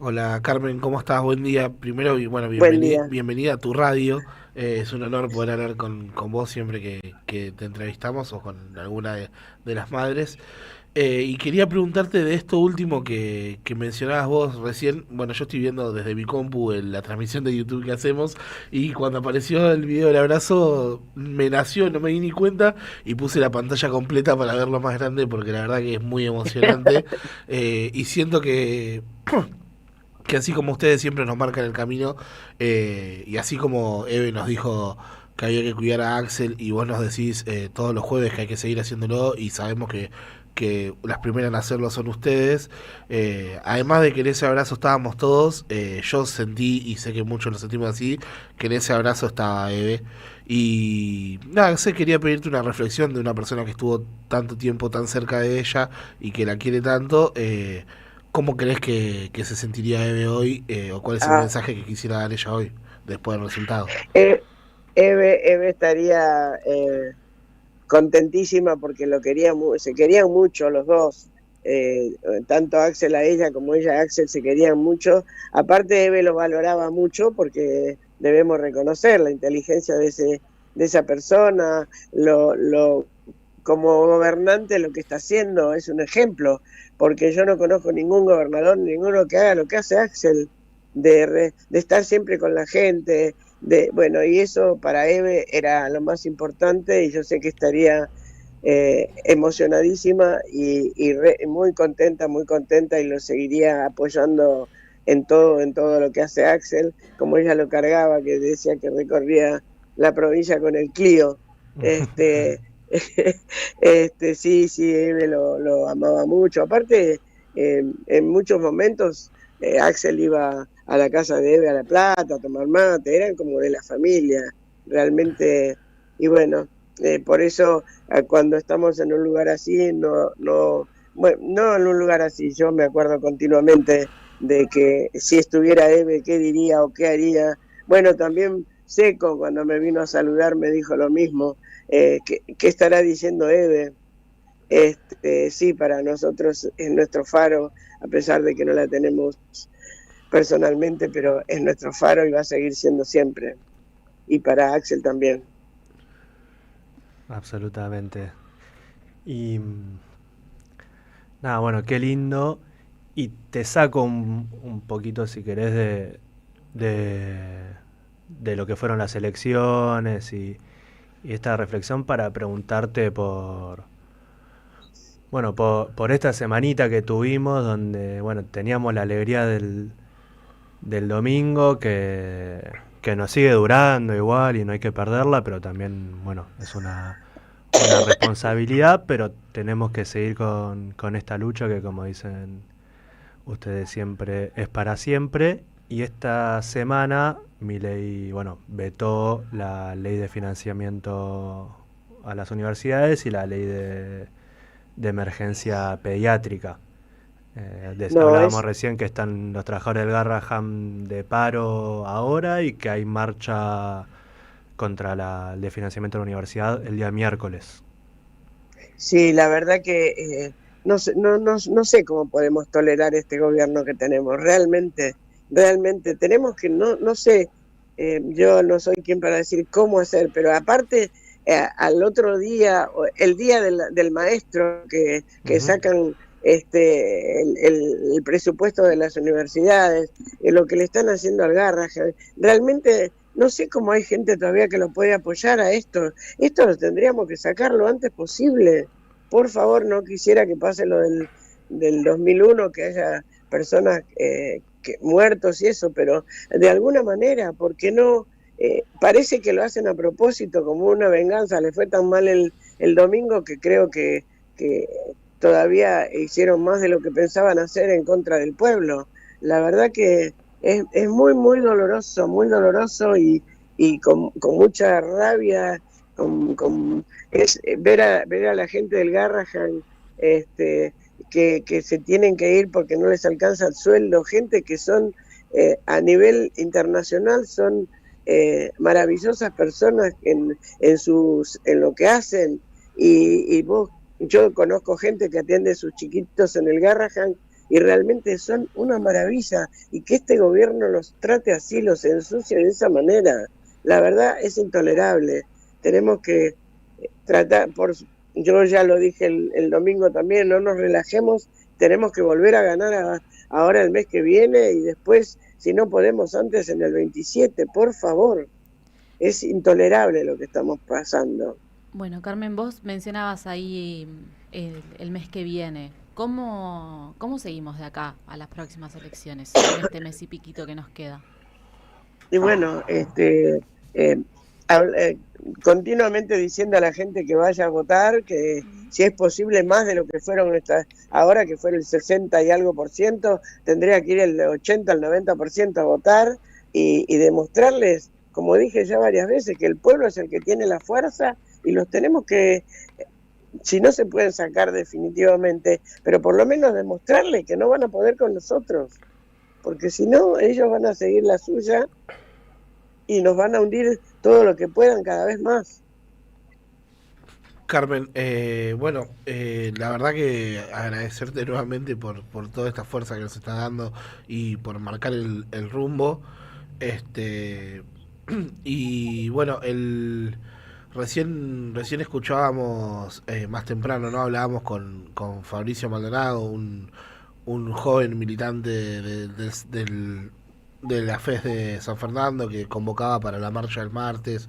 Hola Carmen, ¿cómo estás? Buen día. Primero, bueno, bienvenida a tu radio. Es un honor poder hablar con vos siempre que te entrevistamos o con alguna de las madres. Y quería preguntarte de esto último que mencionabas vos recién. Bueno, yo estoy viendo desde mi compu la transmisión de YouTube que hacemos, y cuando apareció el video del abrazo me nació, no me di ni cuenta, y puse la pantalla completa para verlo más grande porque la verdad que es muy emocionante. Y siento que así como ustedes siempre nos marcan el camino, y así como Eve nos dijo que había que cuidar a Axel, y vos nos decís todos los jueves que hay que seguir haciéndolo, y sabemos que las primeras en hacerlo son ustedes. Además de que en ese abrazo estábamos todos, yo sentí, y sé que muchos lo sentimos así, que en ese abrazo estaba Eve. Y nada, quería pedirte una reflexión de una persona que estuvo tanto tiempo tan cerca de ella y que la quiere tanto. ¿Cómo crees que se sentiría Eve hoy? ¿O cuál es el mensaje que quisiera dar ella hoy, después del resultado? Eve estaría contentísima porque se querían mucho los dos, tanto Axel a ella como ella a Axel se querían mucho. Aparte, Eve lo valoraba mucho porque debemos reconocer la inteligencia de esa persona, como gobernante lo que está haciendo es un ejemplo, porque yo no conozco ningún gobernador, ninguno que haga lo que hace Axel, de estar siempre con la gente. Bueno, y eso para Eve era lo más importante, y yo sé que estaría emocionadísima y muy contenta, y lo seguiría apoyando en todo lo que hace Axel, como ella lo cargaba, que decía que recorría la provincia con el Clio. Sí, Eve lo amaba mucho. Aparte, en muchos momentos Axel iba a la casa de Eve a La Plata a tomar mate, eran como de la familia, realmente. Y bueno, por eso cuando estamos en un lugar así, no en un lugar así, yo me acuerdo continuamente de que si estuviera Eve, qué diría o qué haría. Bueno, también Seco, cuando me vino a saludar, me dijo lo mismo. ¿Qué estará diciendo Eve? Sí, para nosotros es nuestro faro, a pesar de que no la tenemos personalmente, pero es nuestro faro y va a seguir siendo siempre. Y para Axel también. Absolutamente. Y nada, bueno, qué lindo. Y te saco un poquito, si querés, de lo que fueron las elecciones y esta reflexión para preguntarte por esta semanita que tuvimos, donde teníamos la alegría del domingo que nos sigue durando igual y no hay que perderla, pero también es una responsabilidad, pero tenemos que seguir con esta lucha que, como dicen ustedes siempre, es para siempre. Y esta semana Milei vetó la ley de financiamiento a las universidades y la ley de emergencia pediátrica. Hablábamos recién que están los trabajadores del Garrahan de paro ahora y que hay marcha contra el de financiamiento de la universidad el día miércoles. Sí, la verdad que no sé cómo podemos tolerar este gobierno que tenemos. Realmente tenemos que, no sé, yo no soy quien para decir cómo hacer, pero aparte al otro día, el día del maestro que sacan el presupuesto de las universidades, lo que le están haciendo al Garrahan, realmente no sé cómo hay gente todavía que lo puede apoyar a esto. Esto lo tendríamos que sacar lo antes posible. Por favor, no quisiera que pase lo del 2001, que haya personas muertos y eso, pero de alguna manera, ¿por qué no? Parece que lo hacen a propósito, como una venganza. Le fue tan mal el domingo que creo que todavía hicieron más de lo que pensaban hacer en contra del pueblo. La verdad que es muy, muy doloroso y con mucha rabia, ver a la gente del Garrahan que se tienen que ir porque no les alcanza el sueldo, gente que son a nivel internacional son maravillosas personas en lo que hacen, y yo conozco gente que atiende a sus chiquitos en el Garrahan y realmente son una maravilla, y que este gobierno los trate así, los ensucie de esa manera, la verdad es intolerable. Tenemos que tratar, yo ya lo dije el domingo también, no nos relajemos, tenemos que volver a ganar ahora el mes que viene y después, si no podemos antes, en el 27, por favor. Es intolerable lo que estamos pasando. Bueno, Carmen, vos mencionabas ahí el mes que viene. ¿Cómo seguimos de acá a las próximas elecciones, en este mes y piquito que nos queda? Y bueno, continuamente diciendo a la gente que vaya a votar, que si es posible más de lo que fueron ahora, que fueron el 60 y algo %, tendría que ir el 80 al 90% a votar y demostrarles, como dije ya varias veces, que el pueblo es el que tiene la fuerza y los tenemos que, si no se pueden sacar definitivamente, pero por lo menos demostrarles que no van a poder con nosotros, porque si no, ellos van a seguir la suya y nos van a hundir todo lo que puedan cada vez más. Carmen, bueno, la verdad que agradecerte nuevamente por toda esta fuerza que nos está dando y por marcar el rumbo. Y bueno, recién escuchábamos más temprano, ¿no? Hablábamos con Fabricio Maldonado, un joven militante de la FES de San Fernando que convocaba para la marcha del martes.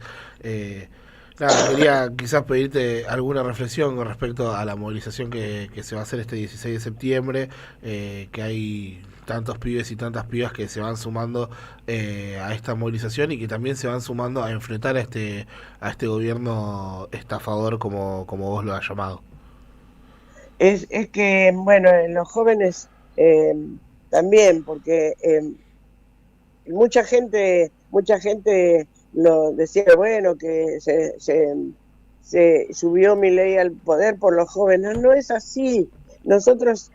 Nada, quería quizás pedirte alguna reflexión con respecto a la movilización que se va a hacer este 16 de septiembre, que hay tantos pibes y tantas pibas que se van sumando a esta movilización y que también se van sumando a enfrentar a este gobierno estafador como vos lo has llamado. Es que, bueno, los jóvenes también, porque mucha gente lo decía, bueno, que se subió Milei al poder por los jóvenes. No es así. Nosotros,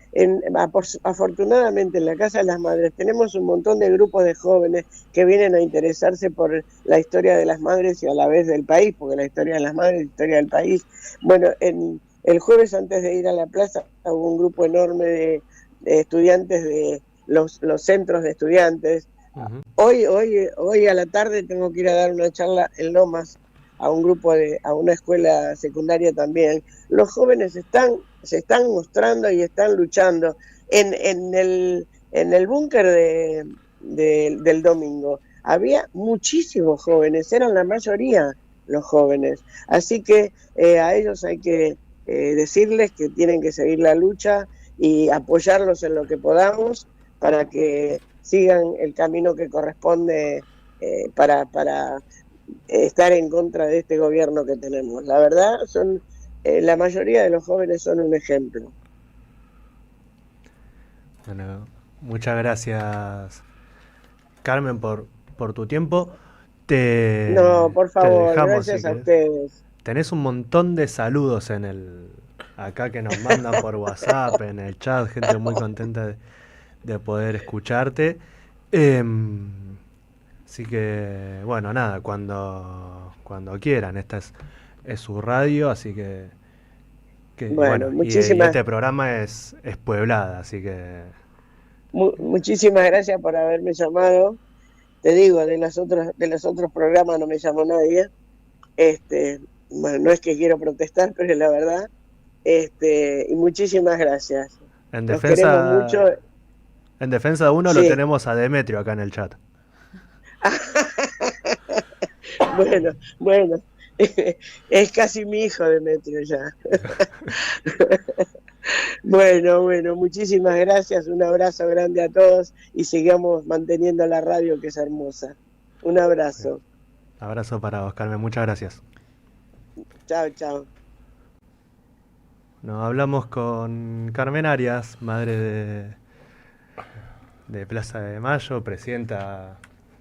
afortunadamente, en la Casa de las Madres tenemos un montón de grupos de jóvenes que vienen a interesarse por la historia de las madres y a la vez del país, porque la historia de las madres es la historia del país. Bueno, el jueves, antes de ir a la plaza, hubo un grupo enorme de estudiantes de los centros de estudiantes. Uh-huh. Hoy a la tarde tengo que ir a dar una charla en Lomas a un grupo a una escuela secundaria también. Los jóvenes se están mostrando y están luchando. En el búnker del domingo había muchísimos jóvenes, eran la mayoría los jóvenes. Así que a ellos hay que decirles que tienen que seguir la lucha y apoyarlos en lo que podamos para que sigan el camino que corresponde para estar en contra de este gobierno que tenemos. La verdad, la mayoría de los jóvenes son un ejemplo. Bueno, muchas gracias, Carmen, por tu tiempo. No, por favor, gracias a ustedes. Tenés un montón de saludos acá que nos mandan por WhatsApp, en el chat, gente muy contenta de poder escucharte. Así que, bueno, nada, cuando quieran, esta es su radio, así que bueno, muchísimas... y este programa es Pueblada, así que... Muchísimas gracias por haberme llamado. Te digo, de los otros programas no me llamó nadie. Bueno, no es que quiero protestar, pero es la verdad. Y muchísimas gracias. En Nos queremos mucho. En defensa de uno, sí. Lo tenemos a Demetrio acá en el chat. Bueno, es casi mi hijo Demetrio ya. Bueno, muchísimas gracias, un abrazo grande a todos y sigamos manteniendo la radio, que es hermosa. Un abrazo. Abrazo para vos, Carmen, muchas gracias. Chao. Nos hablamos con Carmen Arias, madre de Plaza de Mayo, presidenta,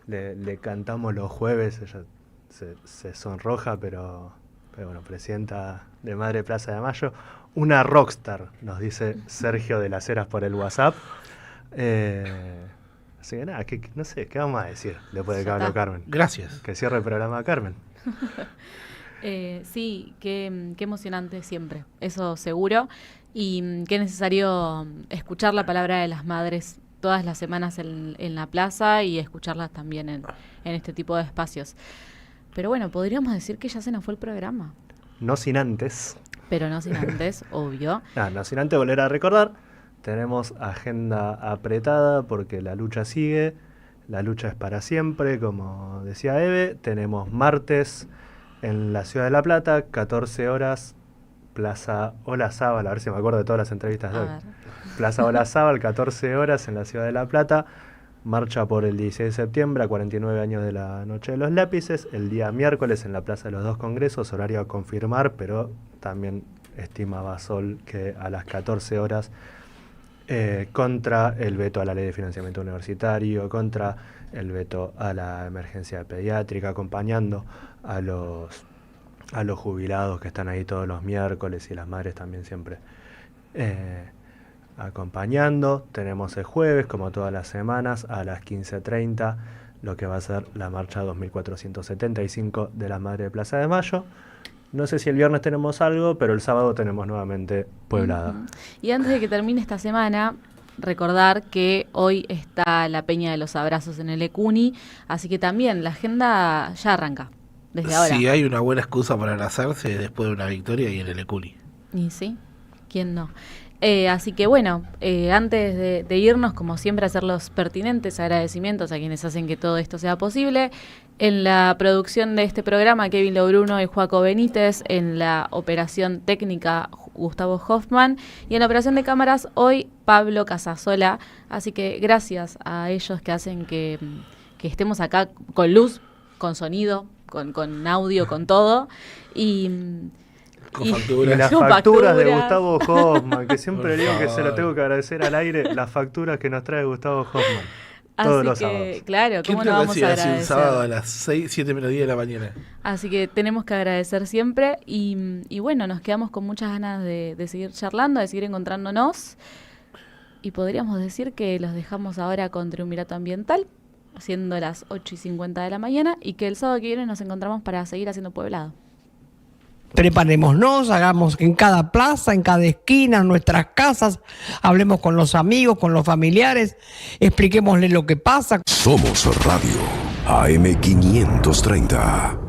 le cantamos los jueves, ella se sonroja, pero bueno, presidenta de Madre Plaza de Mayo, una rockstar, nos dice Sergio de las Heras por el WhatsApp. Así que nada, no sé, ¿qué vamos a decir después de que habló Carmen? Gracias. Que cierre el programa Carmen. Sí, qué emocionante siempre, eso seguro, y qué necesario escuchar la palabra de las madres todas las semanas en la plaza y escucharlas también en este tipo de espacios. Pero bueno, podríamos decir que ya se nos fue el programa. No sin antes Pero no sin antes, obvio. No sin antes volver a recordar, tenemos agenda apretada porque la lucha sigue, la lucha es para siempre, como decía Eve. Tenemos martes en la Ciudad de La Plata, 14 horas, Plaza Olazábal, a ver si me acuerdo de todas las entrevistas de hoy. Plaza Olazábal, 14 horas en la Ciudad de La Plata. Marcha por el 16 de septiembre, a 49 años de la Noche de los Lápices. El día miércoles en la Plaza de los Dos Congresos, horario a confirmar, pero también estima Basol que a las 14 horas, contra el veto a la Ley de Financiamiento Universitario, contra el veto a la emergencia pediátrica, acompañando a los jubilados que están ahí todos los miércoles y las madres también siempre acompañando. Tenemos el jueves, como todas las semanas, a las 15:30, lo que va a ser la marcha 2475 de las Madres de Plaza de Mayo. No sé si el viernes tenemos algo, pero el sábado tenemos nuevamente Pueblada. Y antes de que termine esta semana, recordar que hoy está la Peña de los Abrazos en el Ecuni, así que también la agenda ya arranca desde ahora. Sí, hay una buena excusa para abrazarse después de una victoria y en el Ecuni. Y sí, ¿quién no? Así que bueno, antes de irnos, como siempre, hacer los pertinentes agradecimientos a quienes hacen que todo esto sea posible. En la producción de este programa, Kevin Lobruno y Joaco Benítez. En la operación técnica, Gustavo Hoffman. Y en la operación de cámaras, hoy, Pablo Casasola. Así que gracias a ellos que hacen que estemos acá con luz, con sonido, con audio, con todo. Y las facturas de Gustavo Hoffman, que siempre digo que se lo tengo que agradecer al aire, las facturas que nos trae Gustavo Hoffman todos los sábados. Claro, ¿cómo no vamos a agradecer? Un sábado a las 7 menos 10 de la mañana. Así que tenemos que agradecer siempre y bueno, nos quedamos con muchas ganas de seguir charlando, de seguir encontrándonos, y podríamos decir que los dejamos ahora con Triunvirato Ambiental, siendo las 8:50 de la mañana, y que el sábado que viene nos encontramos para seguir haciendo Pueblado. Preparémonos, hagamos en cada plaza, en cada esquina, en nuestras casas, hablemos con los amigos, con los familiares, expliquémosles lo que pasa. Somos Radio AM 530.